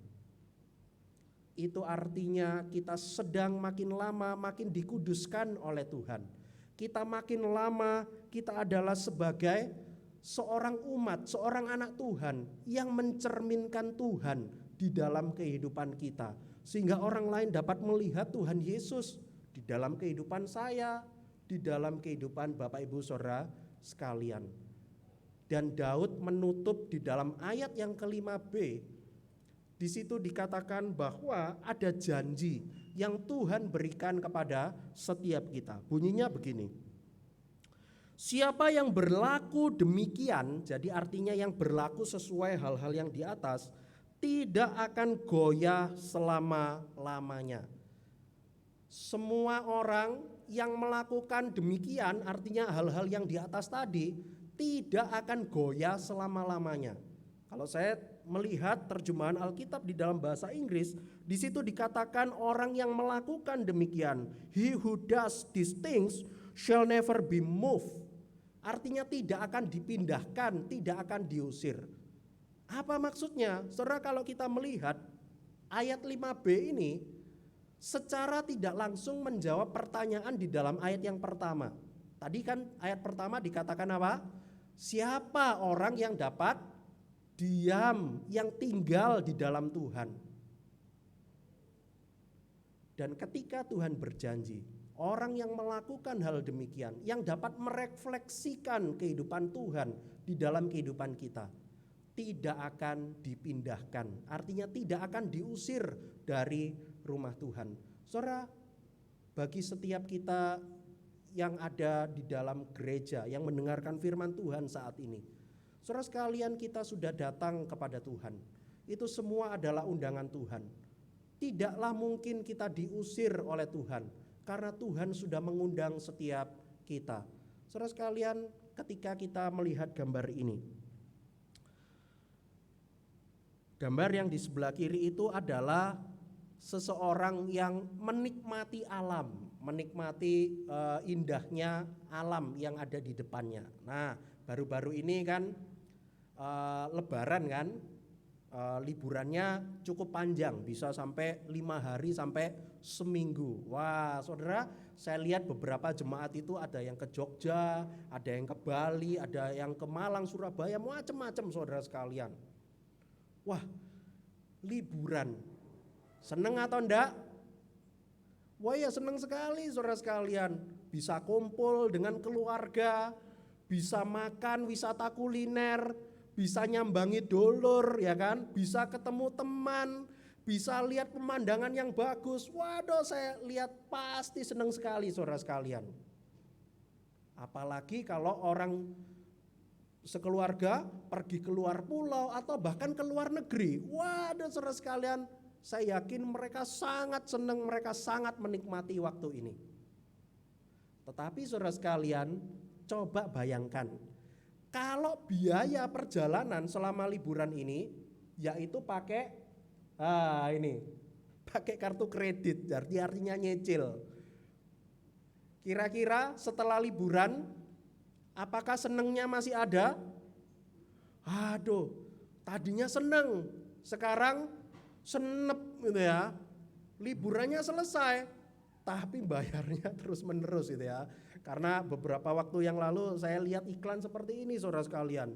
itu artinya kita sedang makin lama makin dikuduskan oleh Tuhan. Kita makin lama kita adalah sebagai seorang umat, seorang anak Tuhan yang mencerminkan Tuhan di dalam kehidupan kita. Sehingga orang lain dapat melihat Tuhan Yesus di dalam kehidupan saya, di dalam kehidupan Bapak Ibu Saudara sekalian. Dan Daud menutup di dalam ayat yang ke-5b. Di situ dikatakan bahwa ada janji yang Tuhan berikan kepada setiap kita. Bunyinya begini. Siapa yang berlaku demikian, jadi artinya yang berlaku sesuai hal-hal yang di atas, tidak akan goyah selama-lamanya. Semua orang yang melakukan demikian, artinya hal-hal yang di atas tadi, tidak akan goyah selama-lamanya. Kalau saya melihat terjemahan Alkitab di dalam bahasa Inggris, di situ dikatakan orang yang melakukan demikian, he who does these things shall never be moved. Artinya tidak akan dipindahkan, tidak akan diusir. Apa maksudnya? Saudara, kalau kita melihat ayat 5b ini secara tidak langsung menjawab pertanyaan di dalam ayat yang pertama. Tadi kan ayat pertama dikatakan apa? Siapa orang yang dapat diam, yang tinggal di dalam Tuhan. Dan ketika Tuhan berjanji, orang yang melakukan hal demikian, yang dapat merefleksikan kehidupan Tuhan di dalam kehidupan kita, tidak akan dipindahkan. Artinya tidak akan diusir dari rumah Tuhan. Saudara, bagi setiap kita yang ada di dalam gereja, yang mendengarkan firman Tuhan saat ini, saudara sekalian, kita sudah datang kepada Tuhan. Itu semua adalah undangan Tuhan. Tidaklah mungkin kita diusir oleh Tuhan, karena Tuhan sudah mengundang setiap kita. Saudara sekalian, ketika kita melihat gambar ini, gambar yang di sebelah kiri itu adalah seseorang yang menikmati alam, menikmati indahnya alam yang ada di depannya. Nah, baru-baru ini kan Lebaran kan, liburannya cukup panjang, bisa sampai 5 hari sampai seminggu. Wah, saudara, saya lihat beberapa jemaat itu ada yang ke Jogja, ada yang ke Bali, ada yang ke Malang, Surabaya, macam-macam saudara sekalian. Wah, liburan, seneng atau enggak? Wah ya, seneng sekali saudara sekalian, bisa kumpul dengan keluarga, bisa makan, wisata kuliner, bisa nyambangi dulur, ya kan, bisa ketemu teman, bisa lihat pemandangan yang bagus. Waduh, saya lihat pasti seneng sekali saudara sekalian. Apalagi kalau orang sekeluarga pergi keluar pulau atau bahkan ke luar negeri. Waduh saudara sekalian, saya yakin mereka sangat senang, mereka sangat menikmati waktu ini. Tetapi saudara sekalian, coba bayangkan, kalau biaya perjalanan selama liburan ini yaitu pakai pakai kartu kredit, artinya nyicil. Kira-kira setelah liburan, apakah senengnya masih ada? Aduh, tadinya seneng, sekarang senep gitu ya. Liburannya selesai, tapi bayarnya terus menerus gitu ya. Karena beberapa waktu yang lalu saya lihat iklan seperti ini saudara sekalian.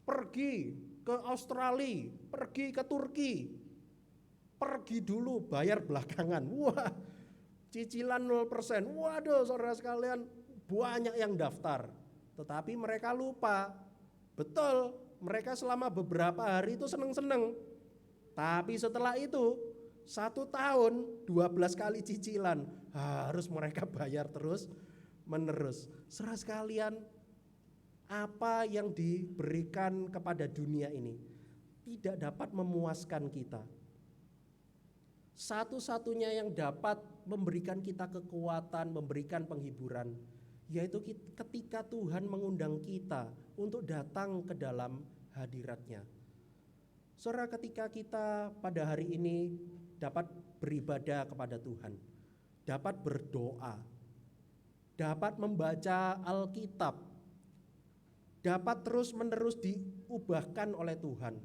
Pergi ke Australia, pergi ke Turki, pergi dulu bayar belakangan. Wah, cicilan 0%. Waduh saudara sekalian, banyak yang daftar, tetapi mereka lupa. Betul, mereka selama beberapa hari itu seneng-seneng, tapi setelah itu 1 tahun 12 kali cicilan harus mereka bayar terus menerus. Saudara sekalian, apa yang diberikan kepada dunia ini tidak dapat memuaskan kita. Satu-satunya yang dapat memberikan kita kekuatan, memberikan penghiburan, yaitu ketika Tuhan mengundang kita untuk datang ke dalam hadirat-Nya. Saudara, ketika kita pada hari ini dapat beribadah kepada Tuhan, dapat berdoa, dapat membaca Alkitab, dapat terus-menerus diubahkan oleh Tuhan,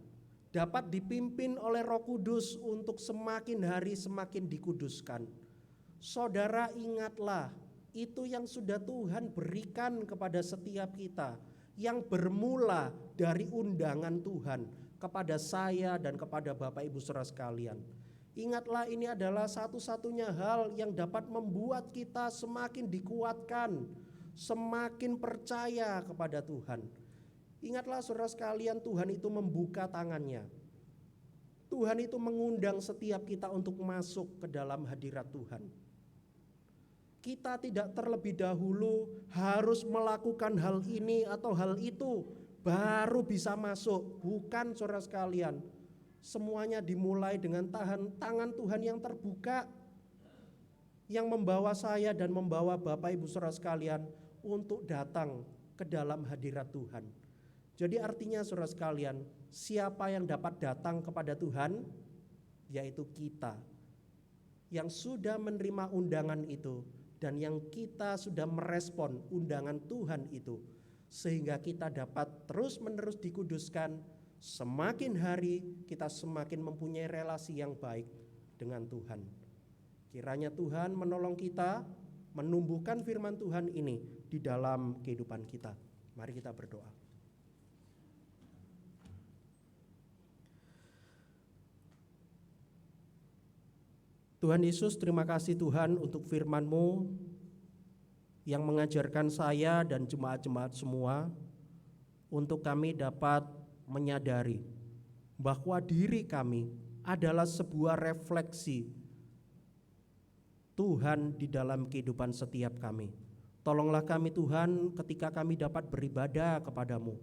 dapat dipimpin oleh Roh Kudus untuk semakin hari semakin dikuduskan. Saudara, ingatlah, itu yang sudah Tuhan berikan kepada setiap kita, yang bermula dari undangan Tuhan kepada saya dan kepada Bapak Ibu saudara sekalian. Ingatlah, ini adalah satu-satunya hal yang dapat membuat kita semakin dikuatkan, semakin percaya kepada Tuhan. Ingatlah saudara sekalian, Tuhan itu membuka tangannya. Tuhan itu mengundang setiap kita untuk masuk ke dalam hadirat Tuhan. Kita tidak terlebih dahulu harus melakukan hal ini atau hal itu baru bisa masuk. Bukan saudara sekalian. Semuanya dimulai dengan tangan Tuhan yang terbuka, yang membawa saya dan membawa Bapak Ibu saudara sekalian untuk datang ke dalam hadirat Tuhan. Jadi artinya saudara sekalian, siapa yang dapat datang kepada Tuhan? Yaitu kita yang sudah menerima undangan itu dan yang kita sudah merespon undangan Tuhan itu, sehingga kita dapat terus-menerus dikuduskan. Semakin hari kita semakin mempunyai relasi yang baik dengan Tuhan. Kiranya Tuhan menolong kita menumbuhkan firman Tuhan ini di dalam kehidupan kita. Mari kita berdoa. Tuhan Yesus, terima kasih Tuhan untuk firman-Mu yang mengajarkan saya dan jemaat-jemaat semua untuk kami dapat menyadari bahwa diri kami adalah sebuah refleksi Tuhan di dalam kehidupan setiap kami. Tolonglah kami Tuhan ketika kami dapat beribadah kepadamu.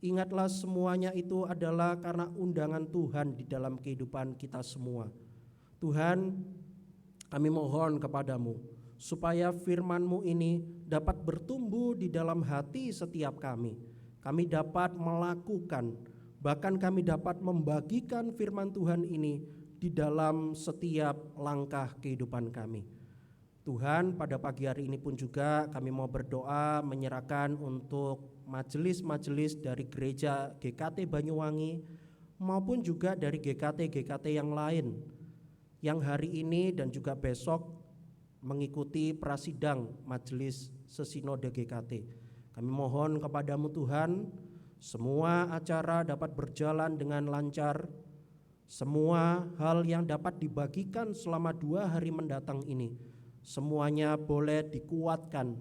Ingatlah semuanya itu adalah karena undangan Tuhan di dalam kehidupan kita semua. Tuhan, kami mohon kepadamu supaya firman-Mu ini dapat bertumbuh di dalam hati setiap kami. Kami dapat melakukan, bahkan kami dapat membagikan firman Tuhan ini di dalam setiap langkah kehidupan kami. Tuhan, pada pagi hari ini pun juga kami mau berdoa menyerahkan untuk majelis-majelis dari gereja GKT Banyuwangi maupun juga dari GKT-GKT yang lain yang hari ini dan juga besok mengikuti prasidang majelis sesinode GKT. Kami mohon kepadamu Tuhan, semua acara dapat berjalan dengan lancar. Semua hal yang dapat dibagikan selama 2 hari mendatang ini, semuanya boleh dikuatkan,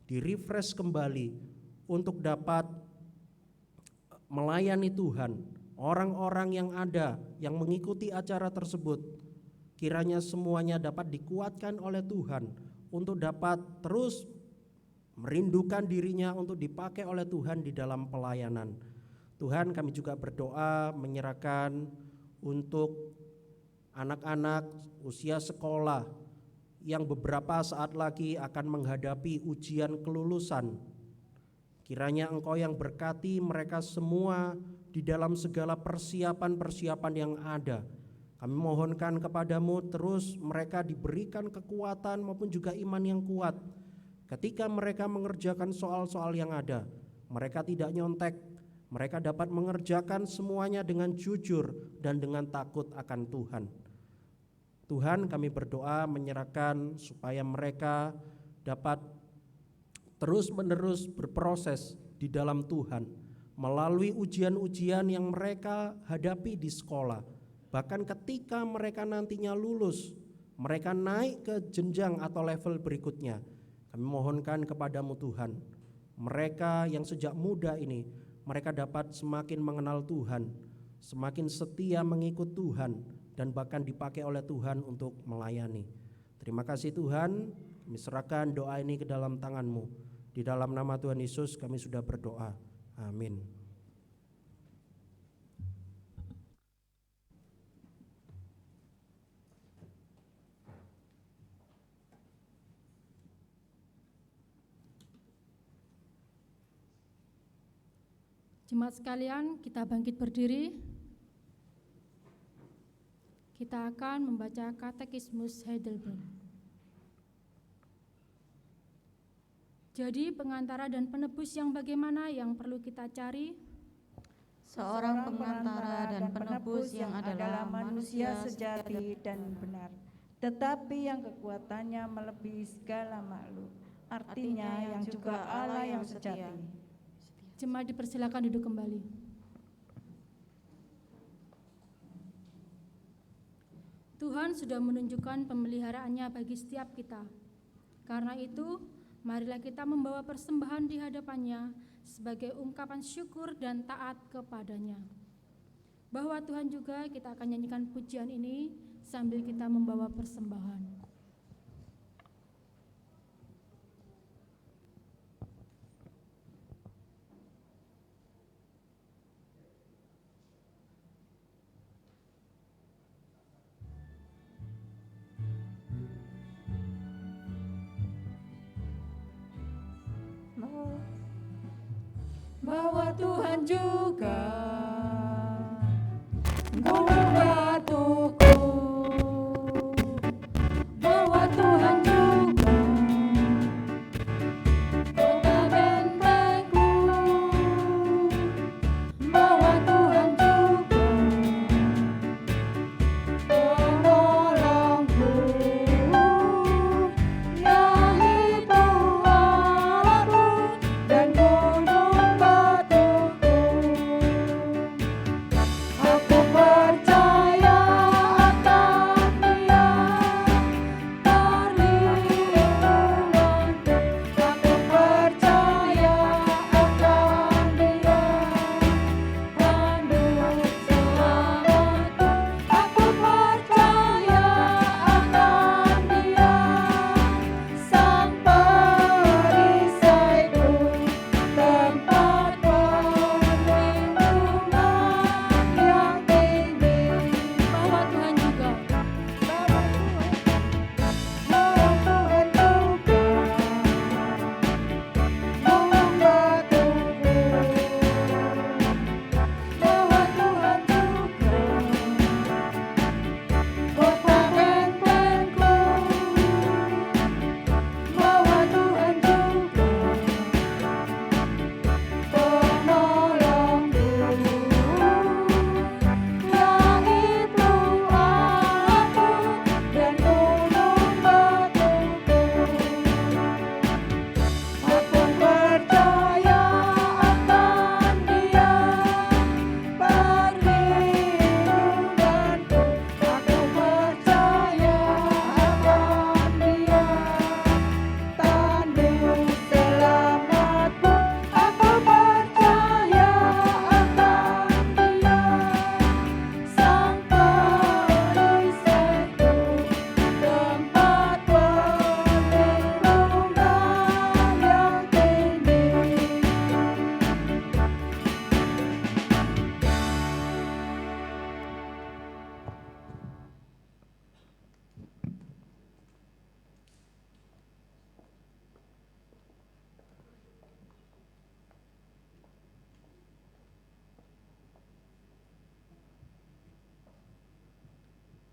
direfresh kembali untuk dapat melayani Tuhan. Orang-orang yang ada yang mengikuti acara tersebut, kiranya semuanya dapat dikuatkan oleh Tuhan untuk dapat terus merindukan dirinya untuk dipakai oleh Tuhan di dalam pelayanan. Tuhan, kami juga berdoa menyerahkan untuk anak-anak usia sekolah yang beberapa saat lagi akan menghadapi ujian kelulusan. Kiranya Engkau yang berkati mereka semua di dalam segala persiapan-persiapan yang ada. Kami mohonkan kepadamu terus mereka diberikan kekuatan maupun juga iman yang kuat. Ketika mereka mengerjakan soal-soal yang ada, mereka tidak nyontek, mereka dapat mengerjakan semuanya dengan jujur dan dengan takut akan Tuhan. Tuhan, kami berdoa menyerahkan supaya mereka dapat terus-menerus berproses di dalam Tuhan melalui ujian-ujian yang mereka hadapi di sekolah. Bahkan ketika mereka nantinya lulus, mereka naik ke jenjang atau level berikutnya. Kami mohonkan kepadamu Tuhan, mereka yang sejak muda ini, mereka dapat semakin mengenal Tuhan, semakin setia mengikut Tuhan, dan bahkan dipakai oleh Tuhan untuk melayani. Terima kasih Tuhan, kami serahkan doa ini ke dalam tangan-Mu. Di dalam nama Tuhan Yesus kami sudah berdoa. Amin. Jemaat sekalian, kita bangkit berdiri. Kita akan membaca Katekismus Heidelberg. Jadi pengantara dan penebus yang bagaimana yang perlu kita cari? Seorang pengantara dan penebus yang adalah manusia sejati dan benar, tetapi yang kekuatannya melebihi segala makhluk, artinya yang juga Allah yang sejati. Jemaat dipersilakan duduk kembali. Tuhan sudah menunjukkan pemeliharaannya bagi setiap kita. Karena itu, marilah kita membawa persembahan di hadapannya sebagai ungkapan syukur dan taat kepadanya. Bahwa Tuhan juga kita akan nyanyikan pujian ini sambil kita membawa persembahan. bahwa Tuhan juga gunung batuku, bahwa Tuhan juga kota bentengku, bahwa Tuhan juga penolongku, yaitu Allahku dan gunung batuku. Aku percaya akan Dia perlindunganku. Aku percaya akan Dia tanduk selamatku. Aku percaya akan Dia sang perisaiku, tempat perlindungan yang tinggi. Bahwa Tuhan juga Bahwa Tuhan juga gunung batuku, bahwa Tuhan juga kota bentengku, bahwa Tuhan juga penolongku, yaitu Allahku dan gunung batuku. Aku percaya akan Dia perlindunganku. Aku percaya akan Dia tanduk selamatku. Aku percaya akan Dia sang perisaiku, tempat perlindungan yang tinggi.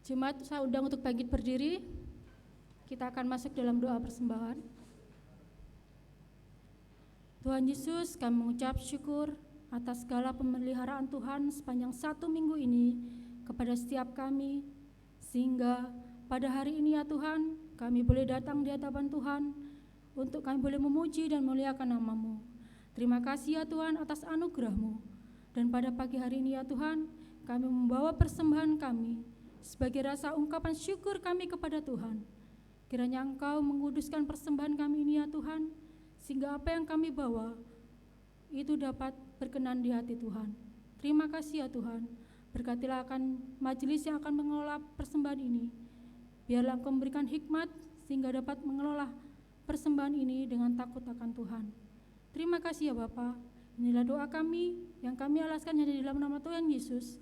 Jemaat, saya undang untuk bangkit berdiri. Kita akan masuk dalam doa persembahan. Tuhan Yesus, kami mengucap syukur atas segala pemeliharaan Tuhan sepanjang 1 minggu ini kepada setiap kami, sehingga pada hari ini ya Tuhan, kami boleh datang di hadapan Tuhan untuk kami boleh memuji dan memuliakan nama-Mu. Terima kasih ya Tuhan atas anugerah-Mu. Dan pada pagi hari ini ya Tuhan, kami membawa persembahan kami sebagai rasa ungkapan syukur kami kepada Tuhan. Kiranya Engkau menguduskan persembahan kami ini ya Tuhan, sehingga apa yang kami bawa itu dapat berkenan di hati Tuhan. Terima kasih ya Tuhan. Berkatilah akan majelis yang akan mengelola persembahan ini. Biarlah Engkau memberikan hikmat sehingga dapat mengelola persembahan ini dengan takut akan Tuhan. Terima kasih ya Bapa. Inilah doa kami yang kami alaskan hanya di dalam nama Tuhan Yesus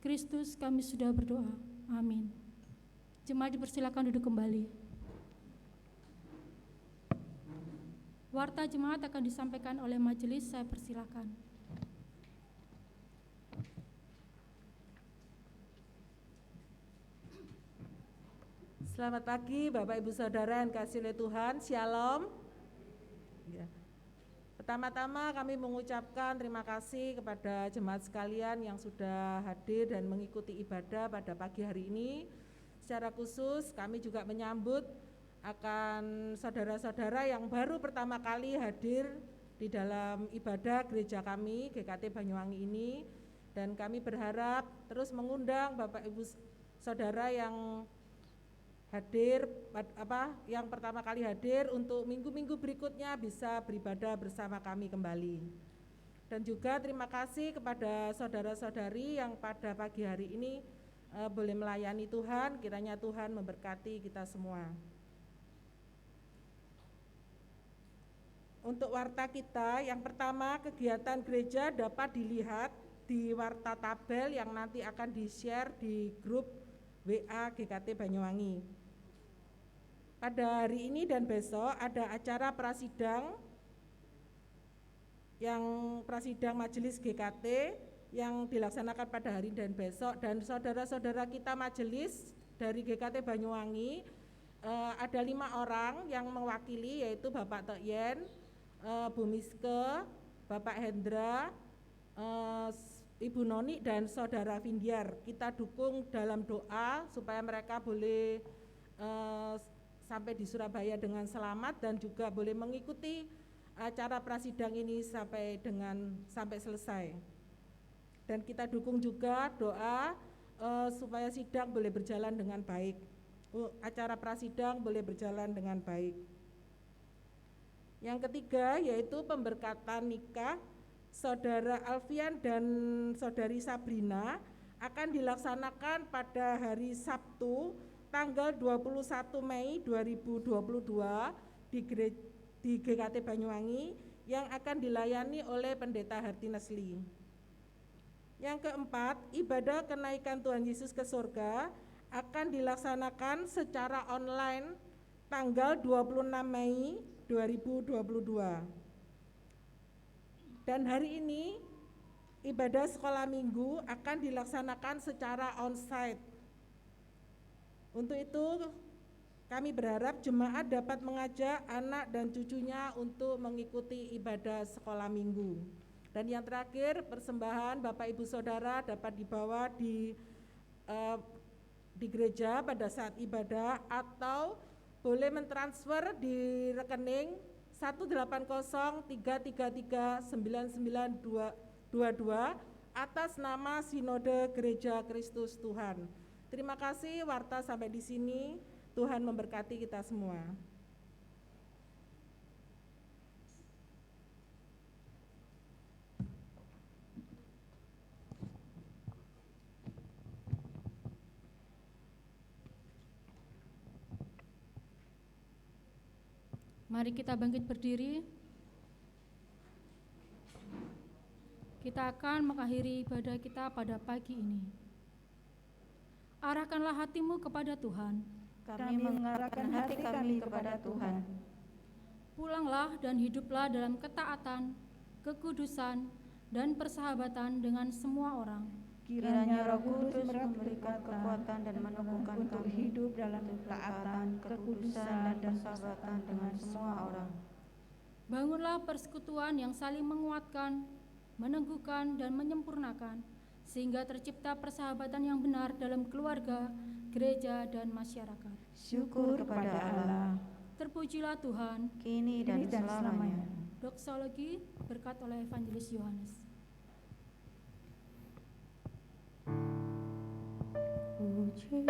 Kristus kami sudah berdoa. Amin. Jemaat dipersilakan duduk kembali. Warta jemaat akan disampaikan oleh majelis, saya persilakan. Selamat pagi Bapak Ibu Saudara yang kasih oleh Tuhan, Shalom. Ya. Pertama-tama kami mengucapkan terima kasih kepada jemaat sekalian yang sudah hadir dan mengikuti ibadah pada pagi hari ini. Secara khusus kami juga menyambut akan saudara-saudara yang baru pertama kali hadir di dalam ibadah gereja kami GKT Banyuwangi ini, dan kami berharap terus mengundang Bapak Ibu Saudara yang hadir yang pertama kali hadir untuk minggu-minggu berikutnya bisa beribadah bersama kami kembali. Dan juga terima kasih kepada saudara-saudari yang pada pagi hari ini boleh melayani Tuhan. Kiranya Tuhan memberkati kita semua. Untuk warta kita, yang pertama, kegiatan gereja dapat dilihat di warta tabel yang nanti akan di-share di grup WA GKT Banyuwangi. Pada hari ini dan besok ada acara prasidang yang prasidang majelis GKT yang dilaksanakan pada hari dan besok, dan saudara-saudara kita majelis dari GKT Banyuwangi ada 5 orang yang mewakili, yaitu Bapak Tekyen, Bu Miske, Bapak Hendra, Ibu Noni dan Saudara Vindiar. Kita dukung dalam doa supaya mereka boleh sampai di Surabaya dengan selamat dan juga boleh mengikuti acara prasidang ini sampai selesai. Dan kita dukung juga doa supaya sidang boleh berjalan dengan baik. Acara prasidang boleh berjalan dengan baik. Yang ketiga yaitu pemberkatan nikah Saudara Alfian dan Saudari Sabrina akan dilaksanakan pada hari Sabtu tanggal 21 Mei 2022 di GKT Banyuwangi yang akan dilayani oleh Pendeta Harti Nesli. Yang keempat, ibadah kenaikan Tuhan Yesus ke surga akan dilaksanakan secara online tanggal 26 Mei 2022. Dan hari ini ibadah sekolah minggu akan dilaksanakan secara onsite. Untuk itu kami berharap jemaat dapat mengajak anak dan cucunya untuk mengikuti ibadah sekolah minggu. Dan yang terakhir, persembahan Bapak Ibu Saudara dapat dibawa di gereja pada saat ibadah atau boleh mentransfer di rekening 18033339922 atas nama Sinode Gereja Kristus Tuhan. Terima kasih, warta sampai di sini. Tuhan memberkati kita semua. Mari kita bangkit berdiri. Kita akan mengakhiri ibadah kita pada pagi ini. Arahkanlah hatimu kepada Tuhan. Kami mengarahkan hati kami kepada Tuhan. Pulanglah dan hiduplah dalam ketaatan, kekudusan, dan persahabatan dengan semua orang. Kiranya Roh Kudus memberikan kekuatan dan meneguhkan untuk kami hidup dalam ketaatan, kekudusan, dan persahabatan dengan semua orang. Bangunlah persekutuan yang saling menguatkan, meneguhkan, dan menyempurnakan, sehingga tercipta persahabatan yang benar dalam keluarga, gereja, dan masyarakat. Syukur kepada Allah, Terpujilah Tuhan. Kini kini dan dan selamanya. selamanya. Doksologi berkat oleh Evangelis Yohanes. Puji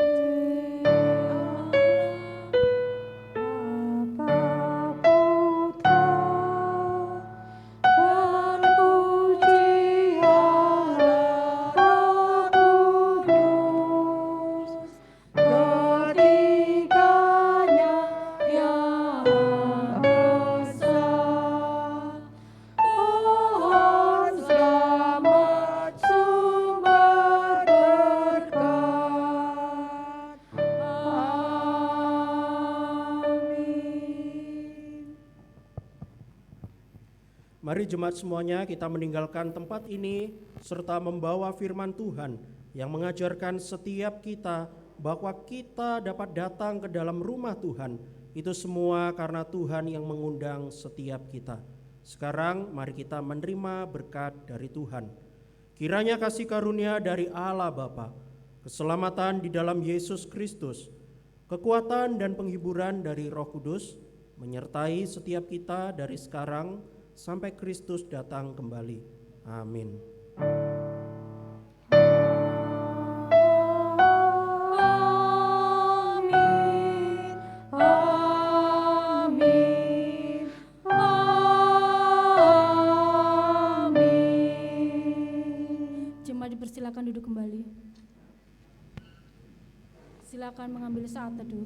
Mari jemaat semuanya kita meninggalkan tempat ini serta membawa firman Tuhan yang mengajarkan setiap kita bahwa kita dapat datang ke dalam rumah Tuhan. Itu semua karena Tuhan yang mengundang setiap kita. Sekarang mari kita menerima berkat dari Tuhan. Kiranya kasih karunia dari Allah Bapa, keselamatan di dalam Yesus Kristus, kekuatan dan penghiburan dari Roh Kudus menyertai setiap kita dari sekarang sampai Kristus datang kembali. Amin. Jemaat dipersilakan duduk kembali. Silakan mengambil saat teduh.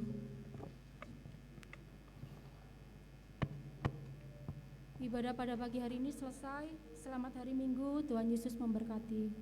Ibadah pada pagi hari ini selesai. Selamat hari Minggu, Tuhan Yesus memberkati.